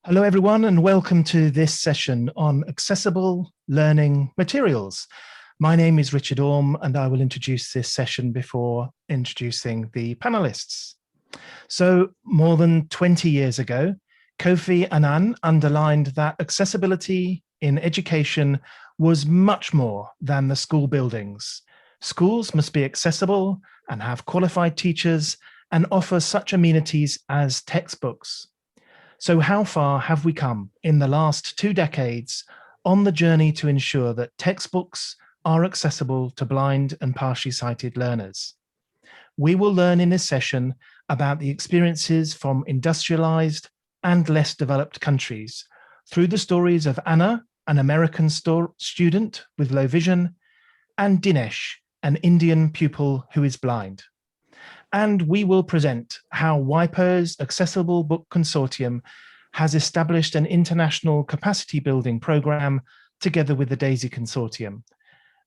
Hello, everyone, and welcome to this session on accessible learning materials. My name is Richard Orme, and I will introduce this session before introducing the panelists. So, more than 20 years ago, Kofi Annan underlined that accessibility in education was much more than the school buildings. Schools must be accessible and have qualified teachers and offer such amenities as textbooks. So how far have we come in the last 2 decades on the journey to ensure that textbooks are accessible to blind and partially sighted learners? We will learn in this session about the experiences from industrialized and less developed countries through the stories of Anna, an American student with low vision, and Dinesh, an Indian pupil who is blind. And we will present how WIPO's Accessible Book Consortium has established an international capacity building program together with the DAISY Consortium,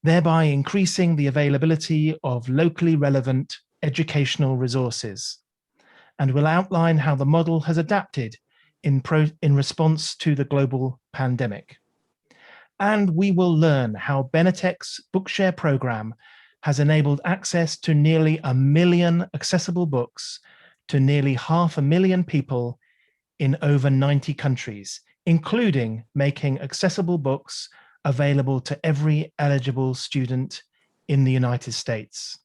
thereby increasing the availability of locally relevant educational resources. And we'll outline how the model has adapted in response to the global pandemic. And we will learn how Benetech's Bookshare program has enabled access to nearly 1 million accessible books to nearly 500,000 people in over 90 countries, including making accessible books available to every eligible student in the United States.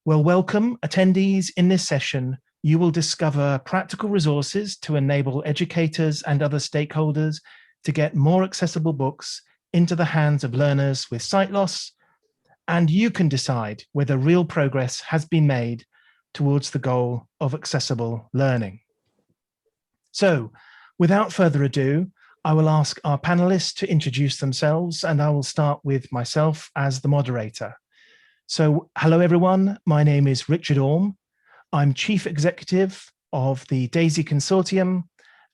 Well, welcome attendees in this session. You will discover practical resources to enable educators and other stakeholders to get more accessible books into the hands of learners with sight loss, and you can decide whether real progress has been made towards the goal of accessible learning. So, without further ado, I will ask our panelists to introduce themselves, and I will start with myself as the moderator. So, hello everyone, my name is Richard Orme. I'm Chief Executive of the DAISY Consortium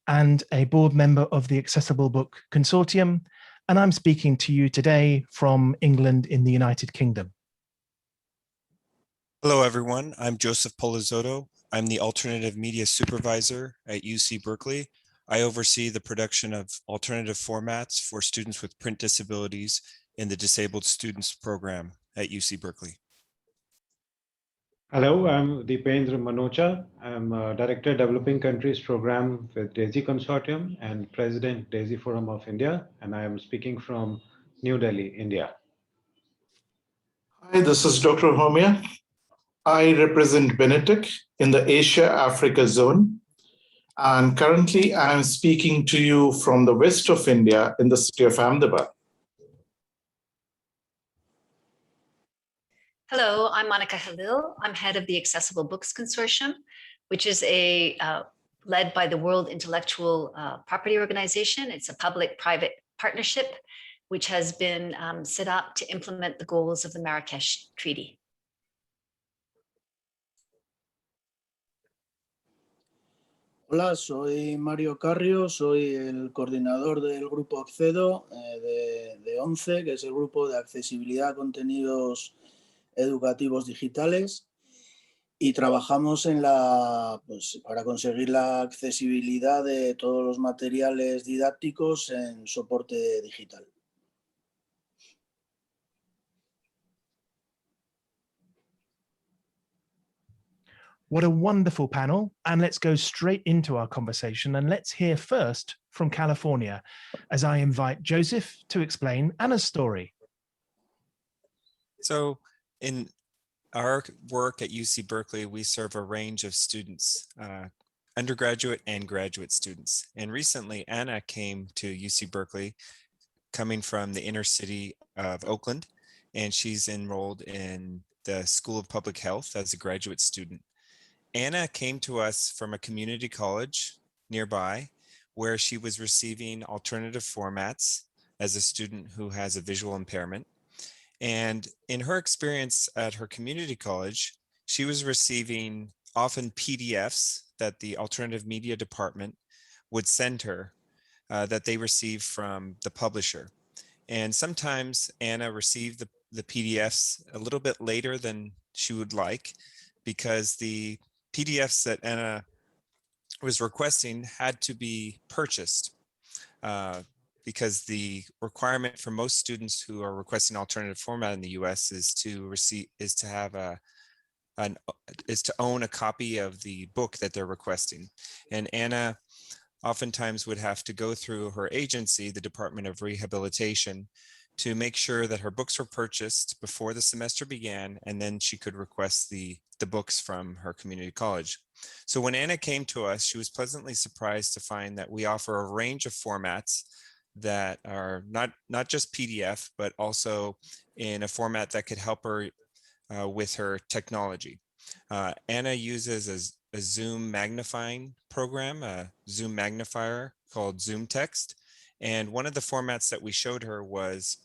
and a board member of the Accessible Book Consortium, and I'm speaking to you today from England in the United Kingdom. Hello, everyone. I'm Joseph Polizotto. I'm the Alternative Media Supervisor at UC Berkeley. I oversee the production of alternative formats for students with print disabilities in the Disabled Students Program at UC Berkeley. Hello, I'm Deependra Manocha. I'm Director Developing Countries Program with DAISY Consortium and President DAISY Forum of India, and I am speaking from New Delhi, India. Hi, this is Dr. Homia. I represent Benetech in the Asia-Africa zone, and currently I'm speaking to you from the west of India in the city of Ahmedabad. Hello, I'm Monica Halil. I'm head of the Accessible Books Consortium, which is led by the World Intellectual Property Organization. It's a public-private partnership which has been set up to implement the goals of the Marrakesh Treaty. Hola, soy Mario Carrio, soy el coordinador del grupo Accedo de 11, que es el grupo de accesibilidad a contenidos educativos digitales, y trabajamos para conseguir la accesibilidad de todos los materiales didácticos en soporte digital. What a wonderful panel, and let's go straight into our conversation, and let's hear first from California as I invite Joseph to explain Anna's story. So in our work at UC Berkeley, we serve a range of students, undergraduate and graduate students. And recently, Anna came to UC Berkeley, coming from the inner city of Oakland, and she's enrolled in the School of Public Health as a graduate student. Anna came to us from a community college nearby, where she was receiving alternative formats as a student who has a visual impairment. And in her experience at her community college, she was receiving often PDFs that the alternative media department would send her that they received from the publisher. And sometimes Anna received the PDFs a little bit later than she would like, because the PDFs that Anna was requesting had to be purchased because the requirement for most students who are requesting alternative format in the US is to own a copy of the book that they're requesting. And Anna oftentimes would have to go through her agency, the Department of Rehabilitation, to make sure that her books were purchased before the semester began, and then she could request the books from her community college. So when Anna came to us, she was pleasantly surprised to find that we offer a range of formats that are not just PDF, but also in a format that could help her with her technology. Anna uses a Zoom magnifying program, a Zoom magnifier called Zoom Text. And one of the formats that we showed her was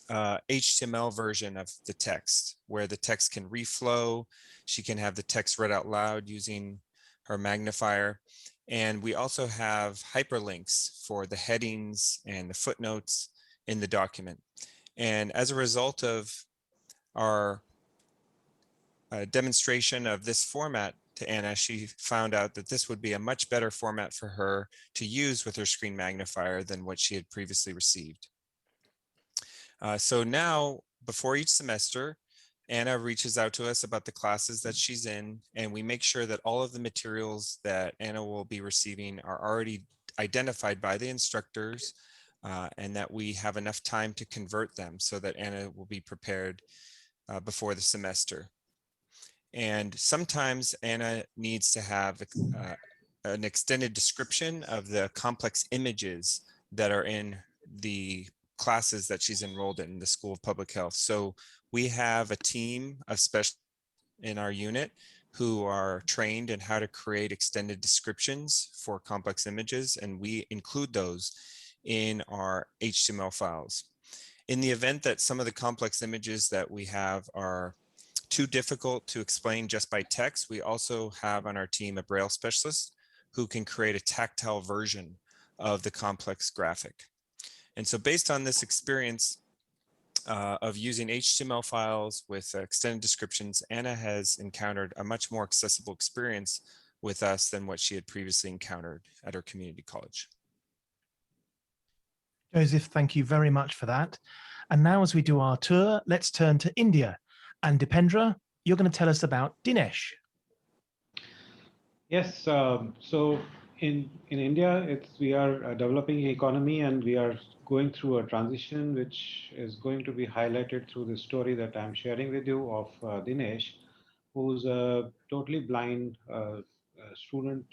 HTML version of the text, where the text can reflow. She can have the text read out loud using her magnifier. And we also have hyperlinks for the headings and the footnotes in the document. And as a result of our demonstration of this format to Anna, she found out that this would be a much better format for her to use with her screen magnifier than what she had previously received. So now, before each semester, Anna reaches out to us about the classes that she's in, and we make sure that all of the materials that Anna will be receiving are already identified by the instructors, and that we have enough time to convert them so that Anna will be prepared before the semester. And sometimes Anna needs to have an extended description of the complex images that are in the classes that she's enrolled in the School of Public Health. So we have a team of specialists in our unit who are trained in how to create extended descriptions for complex images, and we include those in our HTML files. In the event that some of the complex images that we have are too difficult to explain just by text, we also have on our team a Braille specialist who can create a tactile version of the complex graphic. And so based on this experience of using HTML files with extended descriptions, Anna has encountered a much more accessible experience with us than what she had previously encountered at her community college. Joseph, thank you very much for that. And now as we do our tour, let's turn to India. And Dipendra, you're going to tell us about Dinesh. Yes, so in India, we are a developing economy, and we are going through a transition which is going to be highlighted through the story that I'm sharing with you of Dinesh, who's a totally blind student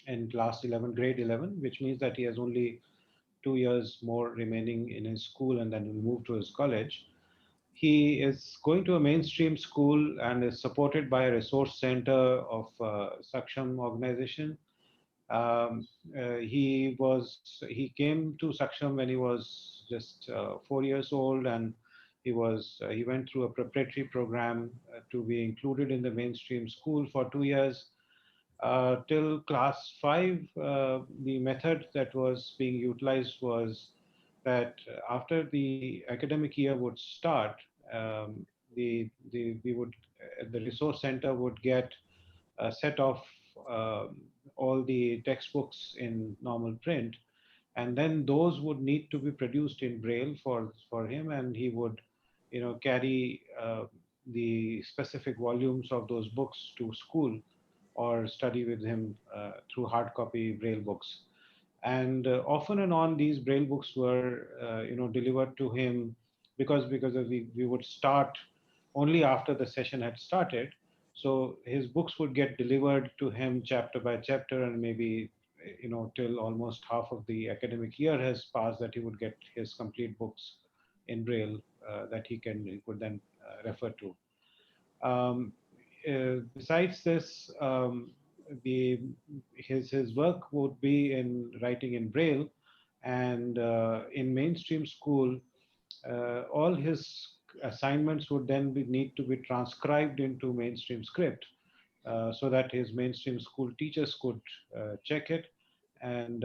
in class 11, grade 11, which means that he has only 2 years more remaining in his school, and then will move to his college. He is going to a mainstream school and is supported by a resource center of Saksham organization. He came to Saksham when he was just 4 years old, and he went through a preparatory program to be included in the mainstream school for 2 years. Till class 5, the method that was being utilized was that after the academic year would start, the resource center would get a set of all the textbooks in normal print, and then those would need to be produced in Braille for him, and he would, carry the specific volumes of those books to school or study with him through hard copy Braille books. And often and on, these Braille books were, delivered to him because we would start only after the session had started. So his books would get delivered to him chapter by chapter, and maybe, till almost half of the academic year has passed, that he would get his complete books in Braille that he could then refer to. Besides this, his work would be in writing in Braille, and in mainstream school, all his assignments would then need to be transcribed into mainstream script, so that his mainstream school teachers could check it, and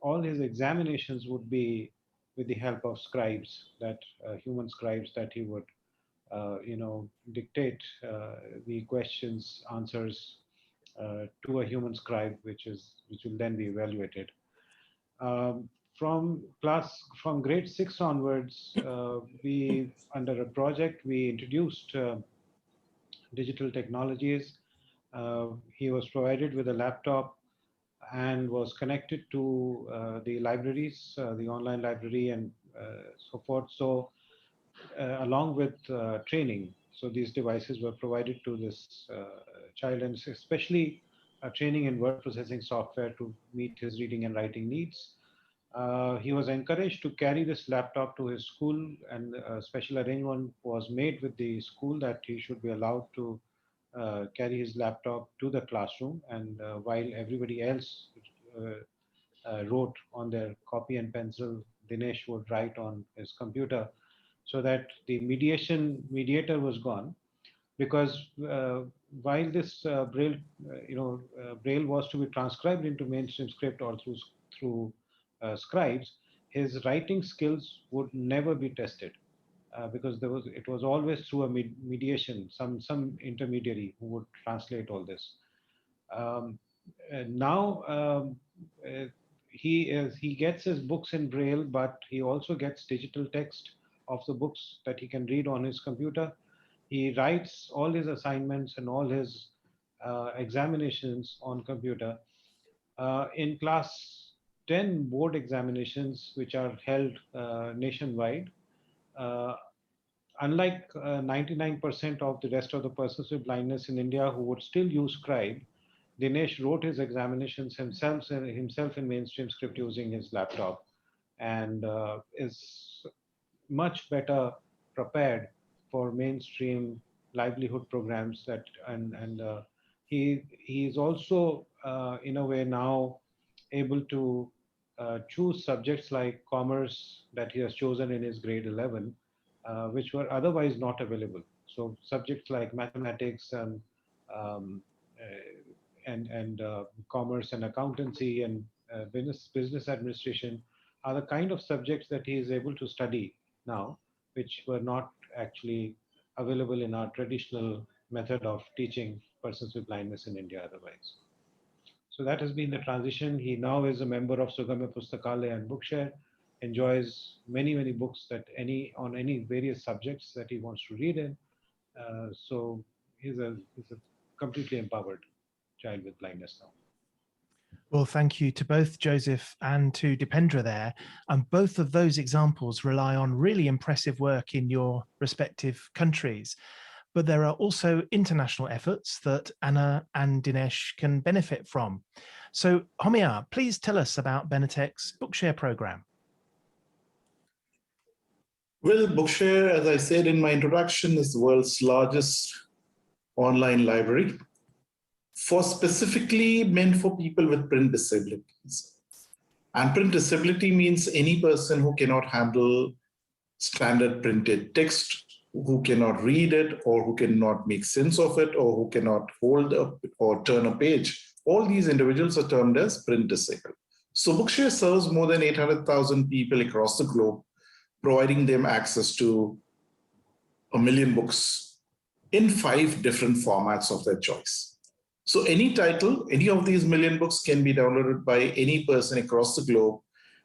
all his examinations would be with the help of scribes, that human scribes that he would dictate the questions, answers, to a human scribe, which will then be evaluated. From grade 6 onwards, under a project, we introduced digital technologies. He was provided with a laptop and was connected to the libraries, the online library and so forth. So along with training, so these devices were provided to this child, and especially training in word processing software to meet his reading and writing needs. He was encouraged to carry this laptop to his school, and a special arrangement was made with the school that he should be allowed to carry his laptop to the classroom, and while everybody else wrote on their copy and pencil, Dinesh would write on his computer, so that the mediator was gone. Because while this Braille, Braille was to be transcribed into mainstream script or through scribes, his writing skills would never be tested. Because it was always through a mediation, some intermediary who would translate all this. Now he gets his books in Braille, but he also gets digital text of the books that he can read on his computer. He writes all his assignments and all his examinations on computer. In class 10 board examinations, which are held nationwide, unlike 99% of the rest of the persons with blindness in India who would still use scribe, Dinesh wrote his examinations himself in mainstream script using his laptop, and is much better prepared for mainstream livelihood programs. He is also in a way now able to choose subjects like commerce that he has chosen in his grade 11, which were otherwise not available. So subjects like mathematics and commerce and accountancy and business administration are the kind of subjects that he is able to study now, which were not actually available in our traditional method of teaching persons with blindness in India otherwise. So that has been the transition. He now is a member of Sugamya Pustakalaya and Bookshare, enjoys many books on any various subjects that he wants to read in. So he's a completely empowered child with blindness now. Well, thank you to both Joseph and to Dipendra there. And both of those examples rely on really impressive work in your respective countries. But there are also international efforts that Anna and Dinesh can benefit from. So Homia, please tell us about Benetech's Bookshare program. Well, Bookshare, as I said in my introduction, is the world's largest online library specifically meant for people with print disabilities. And print disability means any person who cannot handle standard printed text, who cannot read it, or who cannot make sense of it, or who cannot hold up or turn a page. All these individuals are termed as print disabled. So Bookshare serves more than 800,000 people across the globe, providing them access to 1 million books in 5 different formats of their choice. So any title, any of these 1 million books can be downloaded by any person across the globe,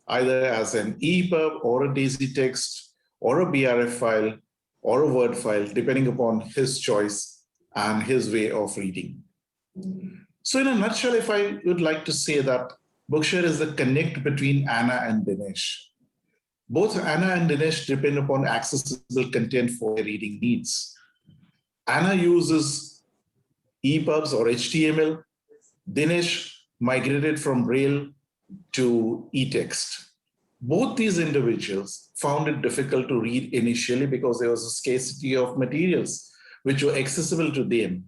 either as an EPUB or a DAISY text or a BRF file or a Word file, depending upon his choice and his way of reading. So in a nutshell, if I would like to say that Bookshare is the connect between Anna and Dinesh. Both Anna and Dinesh depend upon accessible content for their reading needs. Anna uses EPUBs or HTML. Dinesh migrated from Braille to eText. Both these individuals found it difficult to read initially because there was a scarcity of materials which were accessible to them.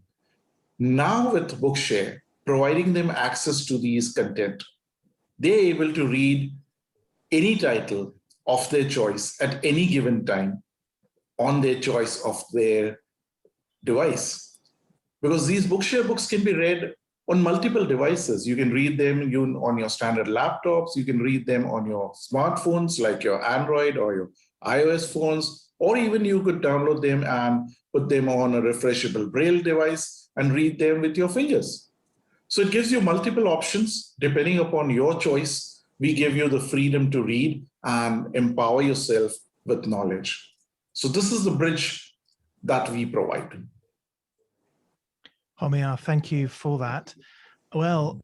Now with Bookshare, providing them access to these content, they're able to read any title of their choice at any given time on their choice of their device. Because these Bookshare books can be read on multiple devices. You can read them on your standard laptops, you can read them on your smartphones like your Android or your iOS phones, or even you could download them and put them on a refreshable Braille device and read them with your fingers. So it gives you multiple options. Depending upon your choice, we give you the freedom to read and empower yourself with knowledge. So this is the bridge that we provide. Homia, thank you for that. Well,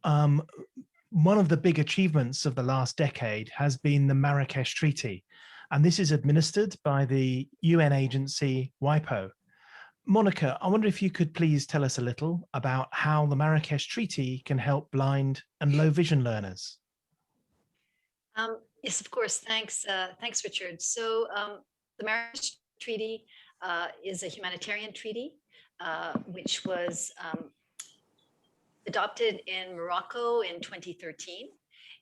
one of the big achievements of the last decade has been the Marrakesh Treaty, and this is administered by the UN agency WIPO. Monica, I wonder if you could please tell us a little about how the Marrakesh Treaty can help blind and low vision learners. Yes, of course. Thanks, Richard. So the Marrakesh Treaty is a humanitarian treaty, which was adopted in Morocco in 2013.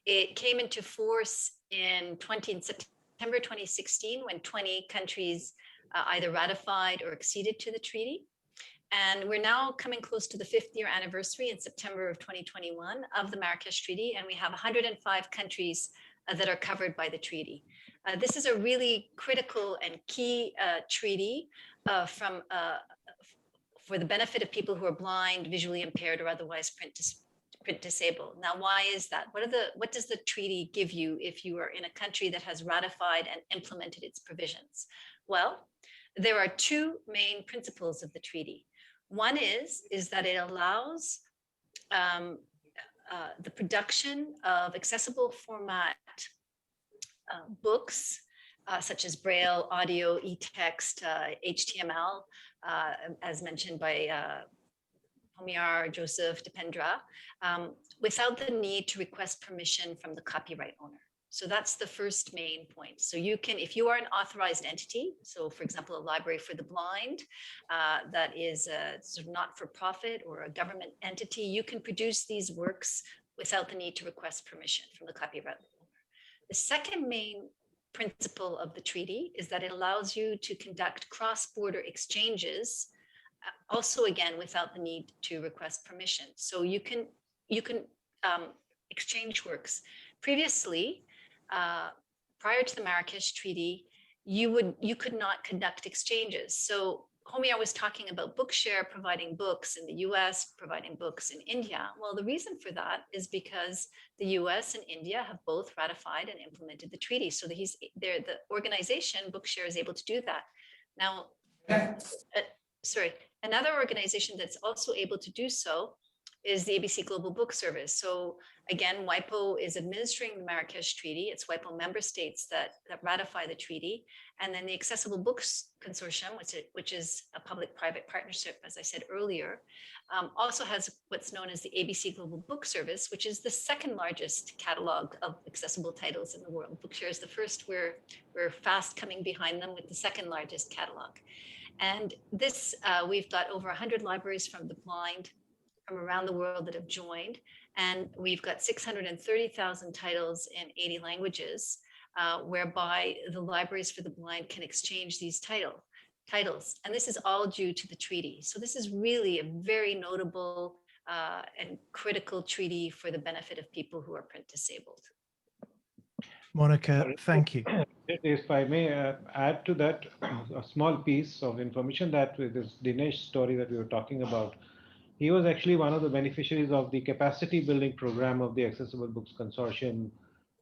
It came into force in September 2016 when 20 countries either ratified or acceded to the treaty. And we're now coming close to the 5th year anniversary in September of 2021 of the Marrakesh Treaty, and we have 105 countries that are covered by the treaty. This is a really critical and key treaty for the benefit of people who are blind, visually impaired, or otherwise print disabled. Now, why is that? What does the treaty give you if you are in a country that has ratified and implemented its provisions? Well, there are two main principles of the treaty. One is that it allows the production of accessible format books, such as Braille, audio, e-text, HTML, as mentioned by Homia, Joseph, Dipendra, without the need to request permission from the copyright owner. So that's the first main point. So you can, if you are an authorized entity, so for example, a library for the blind, that is sort of not for profit or a government entity, you can produce these works without the need to request permission from the copyright owner. The second main principle of the treaty is that it allows you to conduct cross-border exchanges, also again without the need to request permission. So you can exchange works. Previously, prior to the Marrakesh Treaty, you could not conduct exchanges. So Homia was talking about Bookshare providing books in the US, providing books in India. Well, the reason for that is because the US and India have both ratified and implemented the treaty. So the organization Bookshare is able to do that. Now, another organization that's also able to do so is the ABC Global Book Service. So again, WIPO is administering the Marrakesh Treaty. It's WIPO member states that ratify the treaty. And then the Accessible Books Consortium, which is a public-private partnership, as I said earlier, also has what's known as the ABC Global Book Service, which is the second largest catalog of accessible titles in the world. Bookshare is the first. We're fast coming behind them with the second largest catalog. And this, we've got over 100 libraries from the blind from around the world that have joined. And we've got 630,000 titles in 80 languages, whereby the libraries for the blind can exchange these titles. And this is all due to the treaty. So this is really a very notable and critical treaty for the benefit of people who are print disabled. Monica, thank you. If I may add to that a small piece of information, that with this Dinesh story that we were talking about, he was actually one of the beneficiaries of the capacity building program of the Accessible Books Consortium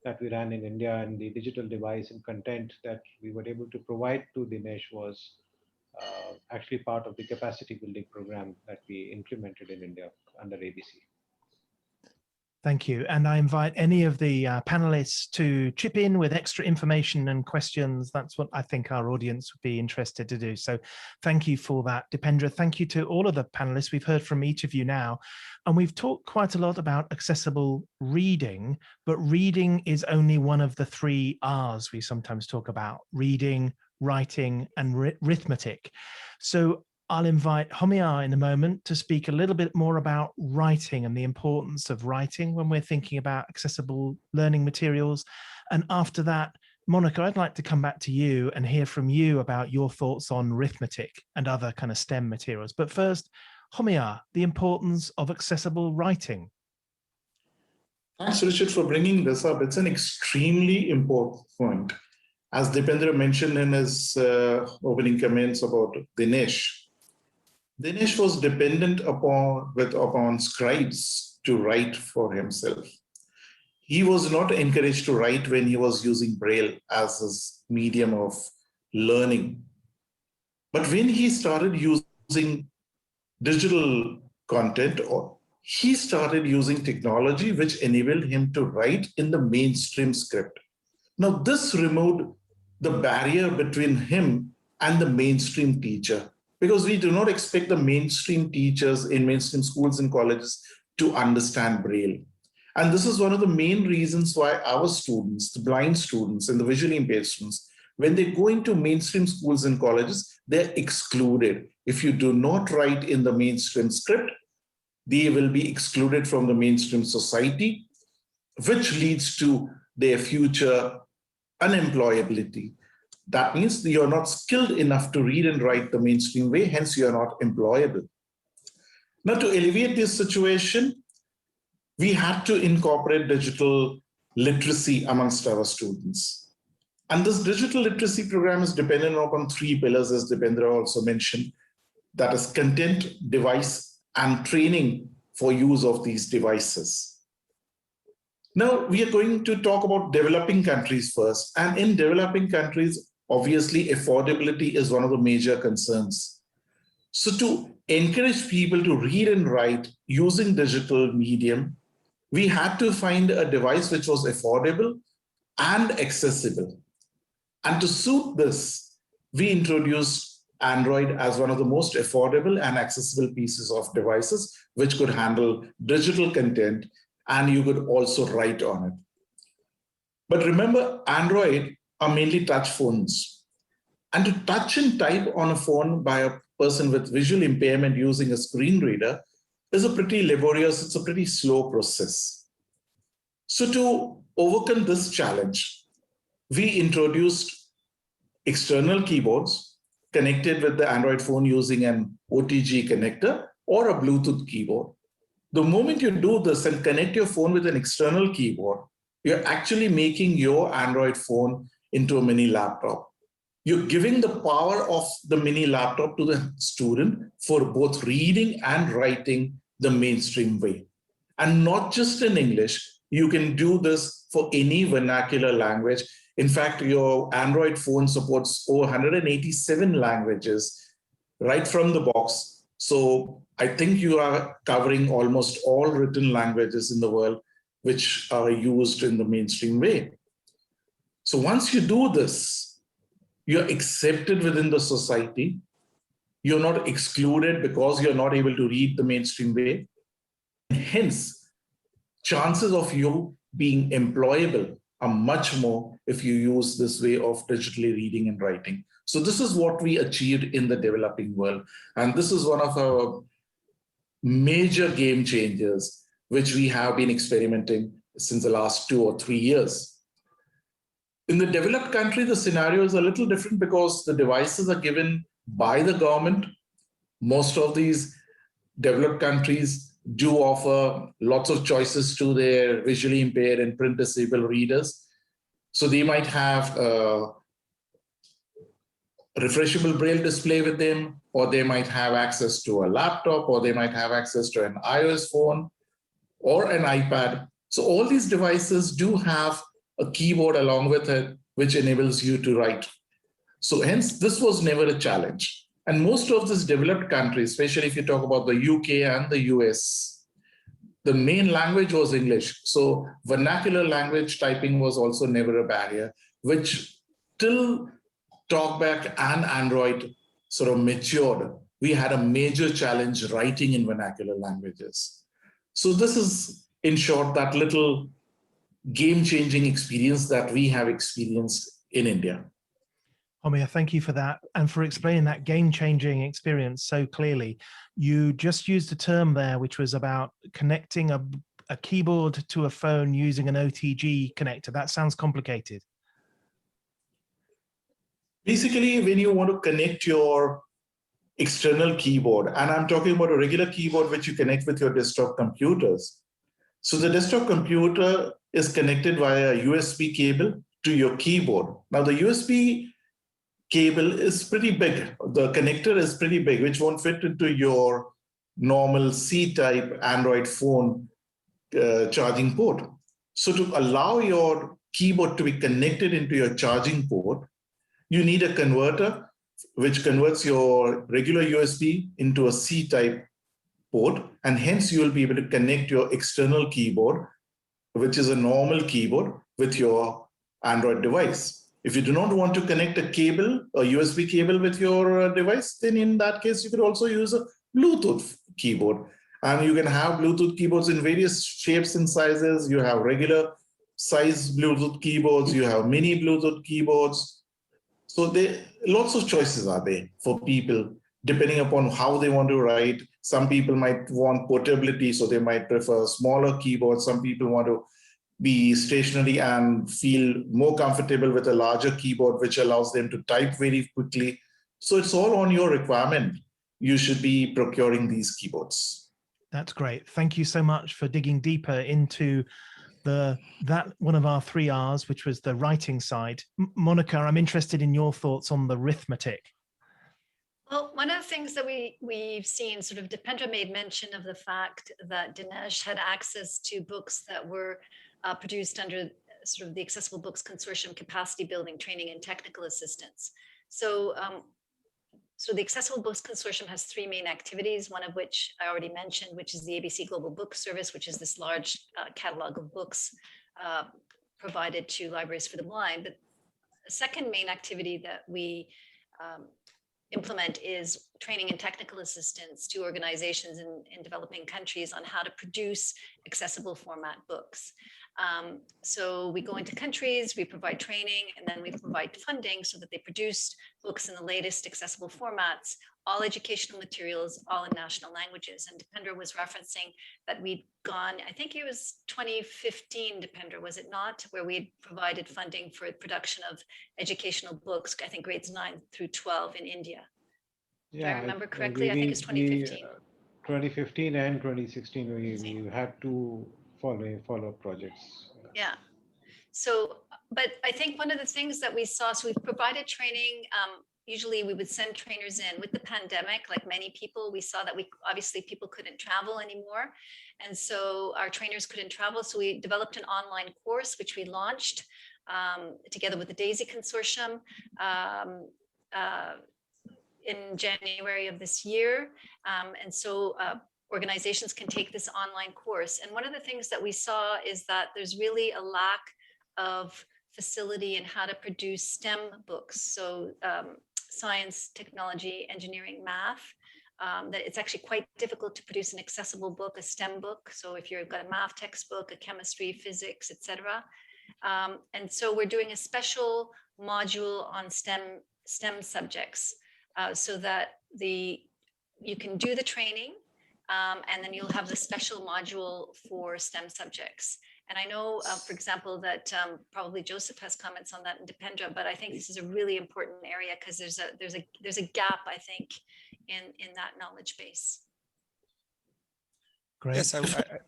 that we ran in India, and the digital device and content that we were able to provide to Dinesh was actually part of the capacity building program that we implemented in India under ABC. Thank you. And I invite any of the panelists to chip in with extra information and questions. That's what I think our audience would be interested to do. So thank you for that, Dipendra. Thank you to all of the panelists. We've heard from each of you now, and we've talked quite a lot about accessible reading, but reading is only one of the 3 R's we sometimes talk about: reading, writing, and arithmetic. So I'll invite Homia in a moment to speak a little bit more about writing and the importance of writing when we're thinking about accessible learning materials. And after that, Monica, I'd like to come back to you and hear from you about your thoughts on arithmetic and other kind of STEM materials. But first, Homia, the importance of accessible writing. Thanks, Richard, for bringing this up. It's an extremely important point. As Dipendra mentioned in his opening comments about Dinesh was dependent upon scribes to write for himself. He was not encouraged to write when he was using Braille as his medium of learning. But when he started using digital content, or he started using technology which enabled him to write in the mainstream script. Now, this removed the barrier between him and the mainstream teacher, because we do not expect the mainstream teachers in mainstream schools and colleges to understand Braille. And this is one of the main reasons why our students, the blind students and the visually impaired students, when they go into mainstream schools and colleges, they're excluded. If you do not write in the mainstream script, they will be excluded from the mainstream society, which leads to their future unemployability. That means you're not skilled enough to read and write the mainstream way, hence you're not employable. Now, to alleviate this situation, we had to incorporate digital literacy amongst our students. And this digital literacy program is dependent upon 3 pillars, as Dipendra also mentioned, that is content, device, and training for use of these devices. Now, we are going to talk about developing countries first. And in developing countries, obviously, affordability is one of the major concerns. So to encourage people to read and write using digital medium, we had to find a device which was affordable and accessible. And to suit this, we introduced Android as one of the most affordable and accessible pieces of devices, which could handle digital content, and you could also write on it. But remember, Android are mainly touch phones. And to touch and type on a phone by a person with visual impairment using a screen reader is a pretty laborious, it's a pretty slow process. So to overcome this challenge, we introduced external keyboards connected with the Android phone using an OTG connector or a Bluetooth keyboard. The moment you do this and connect your phone with an external keyboard, you're actually making your Android phone into a mini laptop. You're giving the power of the mini laptop to the student for both reading and writing the mainstream way. And not just in English, you can do this for any vernacular language. In fact, your Android phone supports over 187 languages right from the box. So I think you are covering almost all written languages in the world which are used in the mainstream way. So once you do this, you're accepted within the society. You're not excluded because you're not able to read the mainstream way. And hence, chances of you being employable are much more if you use this way of digitally reading and writing. So this is what we achieved in the developing world. And this is one of our major game changers, which we have been experimenting since the last 2 or 3 years. In the developed country, the scenario is a little different because the devices are given by the government. Most of these developed countries do offer lots of choices to their visually impaired and print disabled readers. So they might have a refreshable Braille display with them, or they might have access to a laptop, or they might have access to an iOS phone or an iPad. So all these devices do have a keyboard along with it, which enables you to write. So hence, this was never a challenge. And most of these developed countries, especially if you talk about the UK and the US, the main language was English. So vernacular language typing was also never a barrier, which till TalkBack and Android sort of matured, we had a major challenge writing in vernacular languages. So this is, in short, that little game-changing experience that we have experienced in India. Homia, thank you for that and for explaining that game-changing experience so clearly. You just used a term there, which was about connecting a keyboard to a phone using an OTG connector. That sounds complicated. Basically, when you want to connect your external keyboard, and I'm talking about a regular keyboard which you connect with your desktop computers. So the desktop computer is connected via a USB cable to your keyboard. Now the USB cable is pretty big. The connector is pretty big, which won't fit into your normal C-type Android phone charging port. So to allow your keyboard to be connected into your charging port, you need a converter which converts your regular USB into a C-type port, and hence you will be able to connect your external keyboard, which is a normal keyboard, with your Android device. If you do not want to connect a cable, a USB cable with your device, then in that case, you could also use a Bluetooth keyboard. And you can have Bluetooth keyboards in various shapes and sizes. You have regular size Bluetooth keyboards, you have mini Bluetooth keyboards. So lots of choices are there for people, depending upon how they want to write. Some people might want portability, so they might prefer smaller keyboards. Some people want to be stationary and feel more comfortable with a larger keyboard, which allows them to type very quickly. So it's all on your requirement. You should be procuring these keyboards. That's great. Thank you so much for digging deeper into that one of our 3 R's, which was the writing side. Monica, I'm interested in your thoughts on the arithmetic. Well, one of the things that we've seen, sort of Dipendra made mention of the fact that Dinesh had access to books that were produced under sort of the Accessible Books Consortium capacity building, training, and technical assistance. So the Accessible Books Consortium has 3 main activities, one of which I already mentioned, which is the ABC Global Book Service, which is this large catalog of books provided to libraries for the blind. But the second main activity that we implement is training and technical assistance to organizations in developing countries on how to produce accessible format books. So we go into countries, we provide training, and then we provide funding so that they produce books in the latest accessible formats, all educational materials, all in national languages. And Dipendra was referencing that we'd gone, I think it was 2015, Dipendra, was it not? Where we had provided funding for the production of educational books, I think grades 9 through 12 in India. Do I remember correctly? I think it's 2015. 2015 and 2016, we had to follow projects. Yeah. So, but I think one of the things that we saw, so we've provided training. Usually we would send trainers in. With the pandemic, like many people, we saw that obviously people couldn't travel anymore. And so our trainers couldn't travel. So we developed an online course, which we launched together with the DAISY Consortium in January of this year. And so organizations can take this online course. And one of the things that we saw is that there's really a lack of facility in how to produce STEM books. So science, technology, engineering, math, that it's actually quite difficult to produce an accessible book, a STEM book. So if you've got a math textbook, a chemistry, physics, etc. And so we're doing a special module on STEM subjects so that you can do the training and then you'll have the special module for STEM subjects. And I know, for example, that probably Joseph has comments on that in Dipendra, but I think this is a really important area because there's a gap, I think, in that knowledge base. Great. Yes,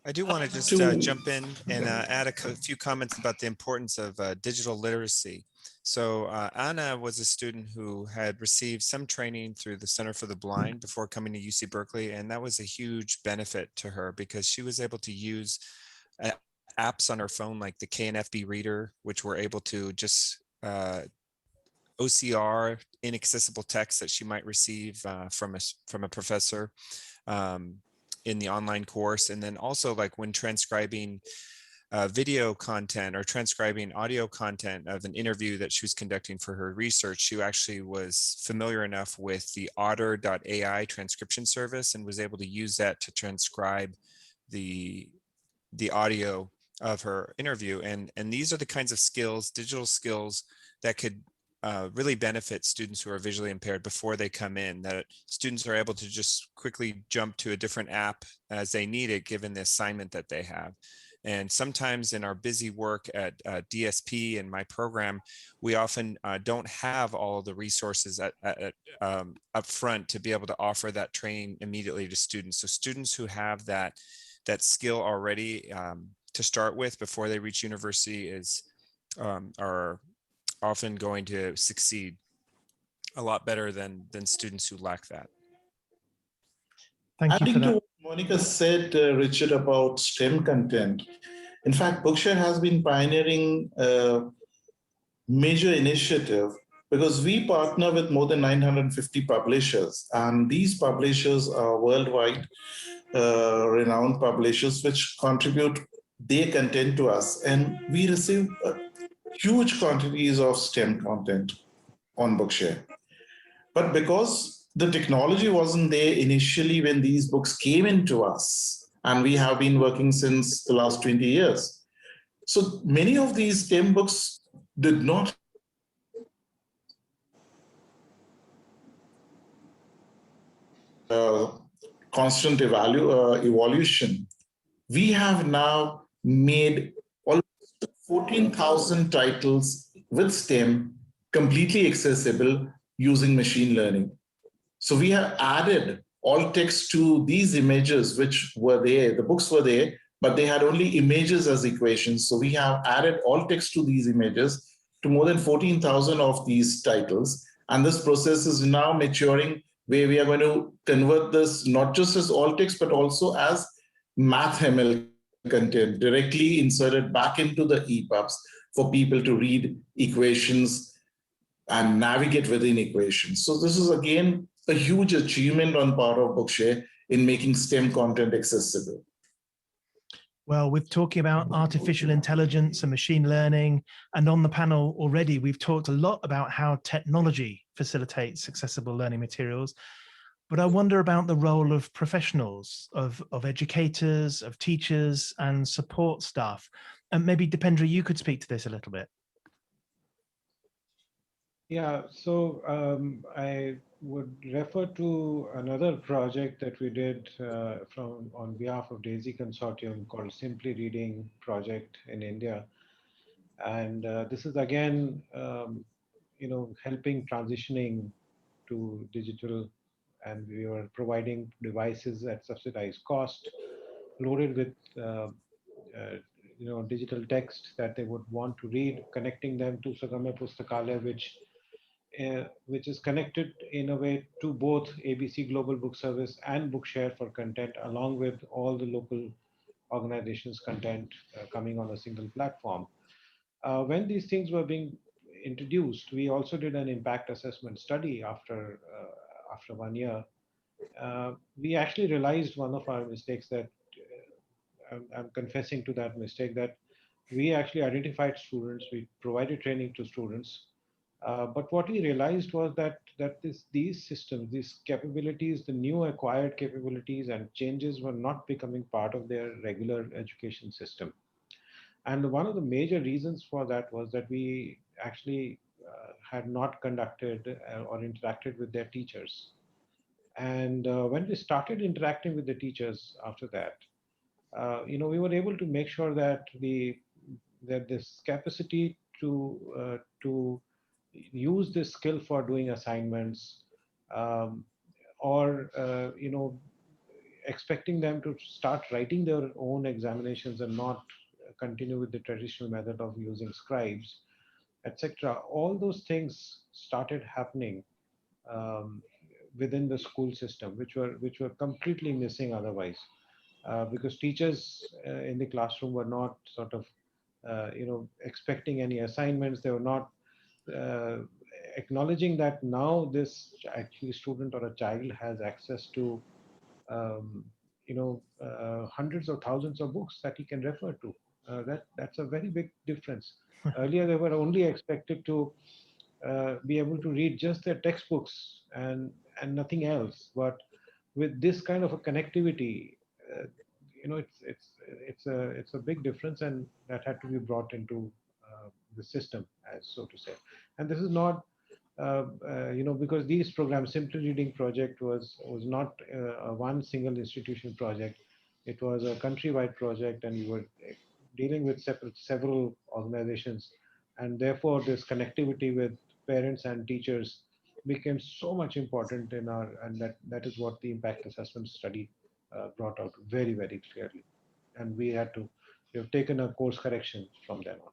I do want to just jump in and add a few comments about the importance of digital literacy. So Anna was a student who had received some training through the Center for the Blind before coming to UC Berkeley, and that was a huge benefit to her because she was able to use apps on her phone like the KNFB Reader, which were able to just OCR inaccessible text that she might receive from a professor in the online course. And then also like when transcribing video content or transcribing audio content of an interview that she was conducting for her research, she actually was familiar enough with the otter.ai transcription service and was able to use that to transcribe the audio of her interview. And these are the kinds of skills, digital skills, that could really benefit students who are visually impaired before they come in, that students are able to just quickly jump to a different app as they need it, given the assignment that they have. And sometimes in our busy work at DSP and my program, we often don't have all the resources up front to be able to offer that training immediately to students. So students who have that skill already to start with before they reach university are often going to succeed a lot better than students who lack that. Thank you for that. Adding to what Monica said, Richard, about STEM content. In fact, Bookshare has been pioneering a major initiative because we partner with more than 950 publishers, and these publishers are worldwide renowned publishers which contribute their content to us, and we receive huge quantities of STEM content on Bookshare. But because the technology wasn't there initially when these books came into us, and we have been working since the last 20 years, so many of these STEM books did not constant evolution. We have now made almost 14,000 titles with STEM completely accessible using machine learning. So we have added alt text to these images which were there. The books were there, but they had only images as equations. So we have added alt text to these images to more than 14,000 of these titles. And this process is now maturing, where we are going to convert this not just as alt text, but also as math ML content directly inserted back into the EPUBs for people to read equations and navigate within equations. So this is again a huge achievement on part of Bookshare in making STEM content accessible. Well, we're talking about artificial intelligence and machine learning, and on the panel already, we've talked a lot about how technology facilitates accessible learning materials. But I wonder about the role of professionals, of educators, of teachers and support staff. And maybe Dipendra, you could speak to this a little bit. Yeah, so I would refer to another project that we did on behalf of DAISY Consortium called Simply Reading Project in India. And this is again, helping transitioning to digital, and we were providing devices at subsidized cost, loaded with digital text that they would want to read, connecting them to Sagamya Pustakalaya, which is connected in a way to both ABC Global Book Service and Bookshare for content, along with all the local organizations' content coming on a single platform. When these things were being introduced, we also did an impact assessment study after 1 year. We actually realized one of our mistakes that I'm confessing to that mistake, that we actually identified students, we provided training to students, but what we realized was that these systems, these capabilities, the new acquired capabilities and changes were not becoming part of their regular education system. And one of the major reasons for that was that we actually had not conducted or interacted with their teachers. And when we started interacting with the teachers after that, we were able to make sure that this capacity to use this skill for doing assignments, or expecting them to start writing their own examinations and not continue with the traditional method of using scribes, etc. All those things started happening within the school system, which were completely missing otherwise, because teachers in the classroom were not sort of expecting any assignments. They were not acknowledging that now this actually student or a child has access to hundreds of thousands of books that he can refer to. That's a very big difference. Earlier, they were only expected to be able to read just their textbooks and nothing else. But with this kind of a connectivity, it's a big difference, and that had to be brought into the system, as so to say. And this is not because these programs, Simply Reading Project was not a one single institution project. It was a countrywide project, and we were dealing with several organizations, and therefore this connectivity with parents and teachers became so much important in and that is what the impact assessment study brought out very, very clearly. And we have taken a course correction from then on.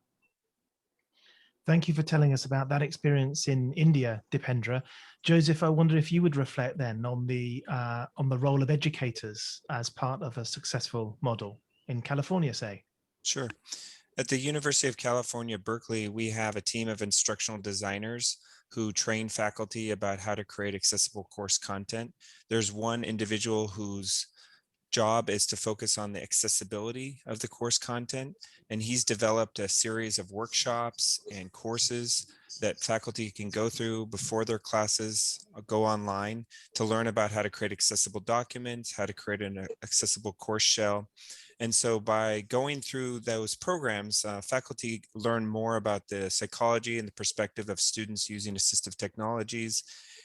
Thank you for telling us about that experience in India, Dipendra. Joseph, I wonder if you would reflect then on the role of educators as part of a successful model in California, say. Sure. At the University of California, Berkeley, we have a team of instructional designers who train faculty about how to create accessible course content. There's one individual whose job is to focus on the accessibility of the course content, and he's developed a series of workshops and courses that faculty can go through before their classes go online to learn about how to create accessible documents, how to create an accessible course shell. And so by going through those programs, faculty learn more about the psychology and the perspective of students using assistive technologies,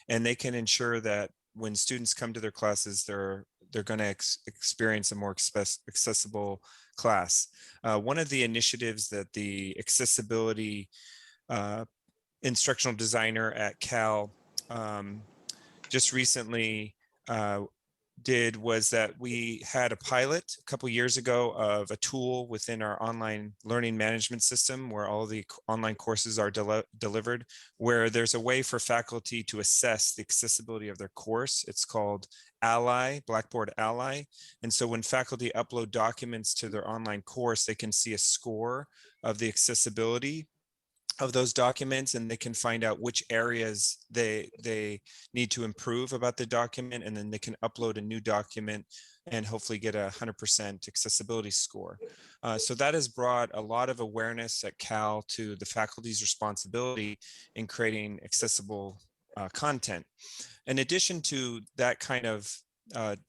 and they can ensure that when students come to their classes, they're going to experience a more accessible class. One of the initiatives that the accessibility instructional designer at Cal just recently did was that we had a pilot a couple years ago of a tool within our online learning management system where all the online courses are delivered, where there's a way for faculty to assess the accessibility of their course. It's called Ally, Blackboard Ally. And so when faculty upload documents to their online course, they can see a score of the accessibility of those documents, and they can find out which areas they need to improve about the document, and then they can upload a new document and hopefully get a 100% accessibility score. So that has brought a lot of awareness at Cal to the faculty's responsibility in creating accessible content. In addition to that kind of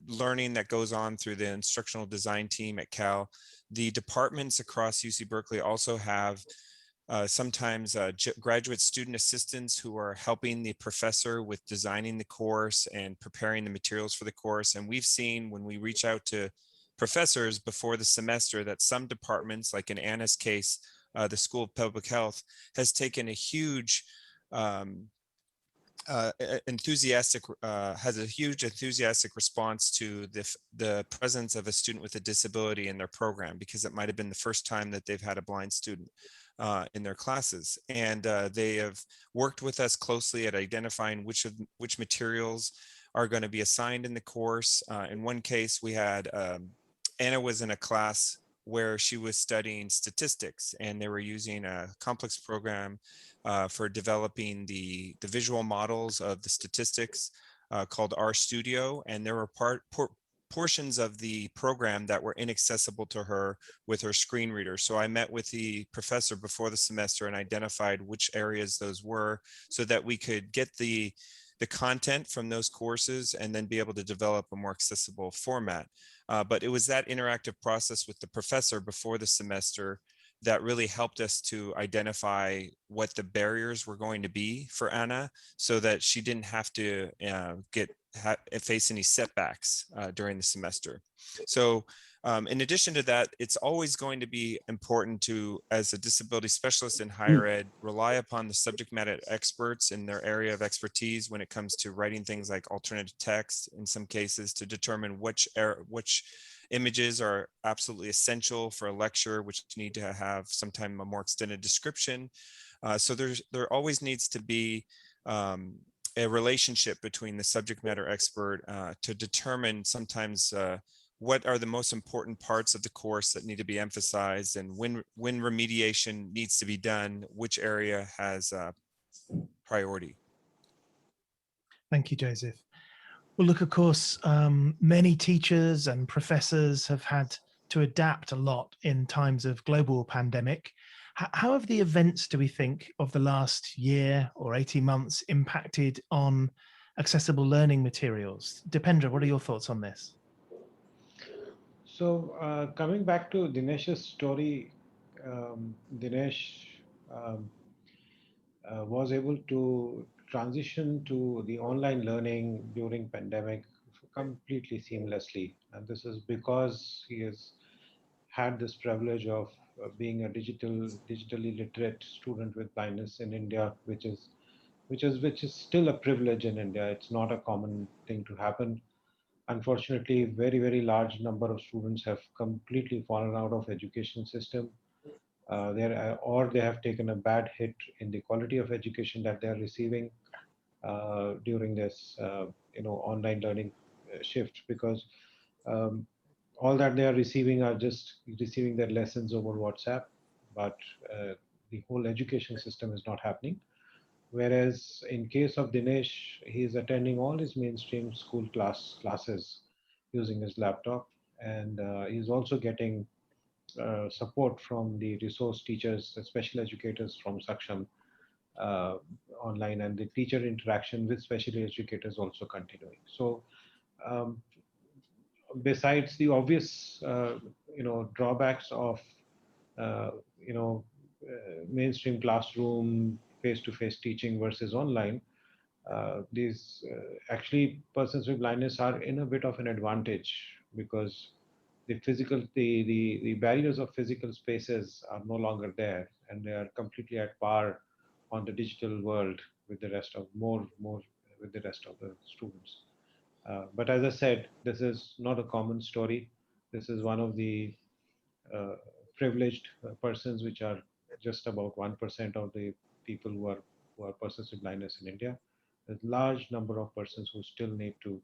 learning that goes on through the instructional design team at Cal, the departments across UC Berkeley also have sometimes graduate student assistants who are helping the professor with designing the course and preparing the materials for the course. And we've seen when we reach out to professors before the semester that some departments, like in Anna's case, the School of Public Health, has taken a huge enthusiastic response to the presence of a student with a disability in their program, because it might have been the first time that they've had a blind student in their classes. And they have worked with us closely at identifying which materials are going to be assigned in the course. In one case, we had Anna was in a class where she was studying statistics, and they were using a complex program for developing the visual models of the statistics called RStudio, and there were portions of the program that were inaccessible to her with her screen reader. So I met with the professor before the semester and identified which areas those were so that we could get the content from those courses and then be able to develop a more accessible format. But it was that interactive process with the professor before the semester that really helped us to identify what the barriers were going to be for Anna, so that she didn't have to face any setbacks during the semester. So in addition to that, it's always going to be important to, as a disability specialist in higher ed, rely upon the subject matter experts in their area of expertise when it comes to writing things like alternative text, in some cases, to determine which images are absolutely essential for a lecture, which need to have sometime a more extended description. So there always needs to be a relationship between the subject matter expert to determine sometimes what are the most important parts of the course that need to be emphasized, and when remediation needs to be done, which area has priority. Thank you, Joseph. Well, look, of course, many teachers and professors have had to adapt a lot in times of global pandemic. How have the events, do we think, of the last year or 18 months impacted on accessible learning materials? Dipendra, what are your thoughts on this? So coming back to Dinesh's story, Dinesh was able to transition to the online learning during pandemic completely seamlessly. And this is because he has had this privilege of being a digitally literate student with blindness in India, which is still a privilege in India. It's not a common thing to happen. Unfortunately, very large number of students have completely fallen out of education system. or they have taken a bad hit in the quality of education that they are receiving during this online learning shift, because all that they are receiving are just receiving their lessons over WhatsApp, but the whole education system is not happening. Whereas in case of Dinesh, he is attending all his mainstream school classes using his laptop, and he's also getting support from the resource teachers, the special educators from Saksham online, and the teacher interaction with special educators also continuing. So um, besides the obvious drawbacks of uh, you know mainstream classroom face-to-face teaching versus online, these actually persons with blindness are in a bit of an advantage, because the barriers of physical spaces are no longer there, and they are completely at par on the digital world with the rest of more with the rest of the students. But as I said, this is not a common story. This is one of the uh, privileged persons, which are just about 1% of the people who are persons with blindness in India. There's a large number of persons who still need to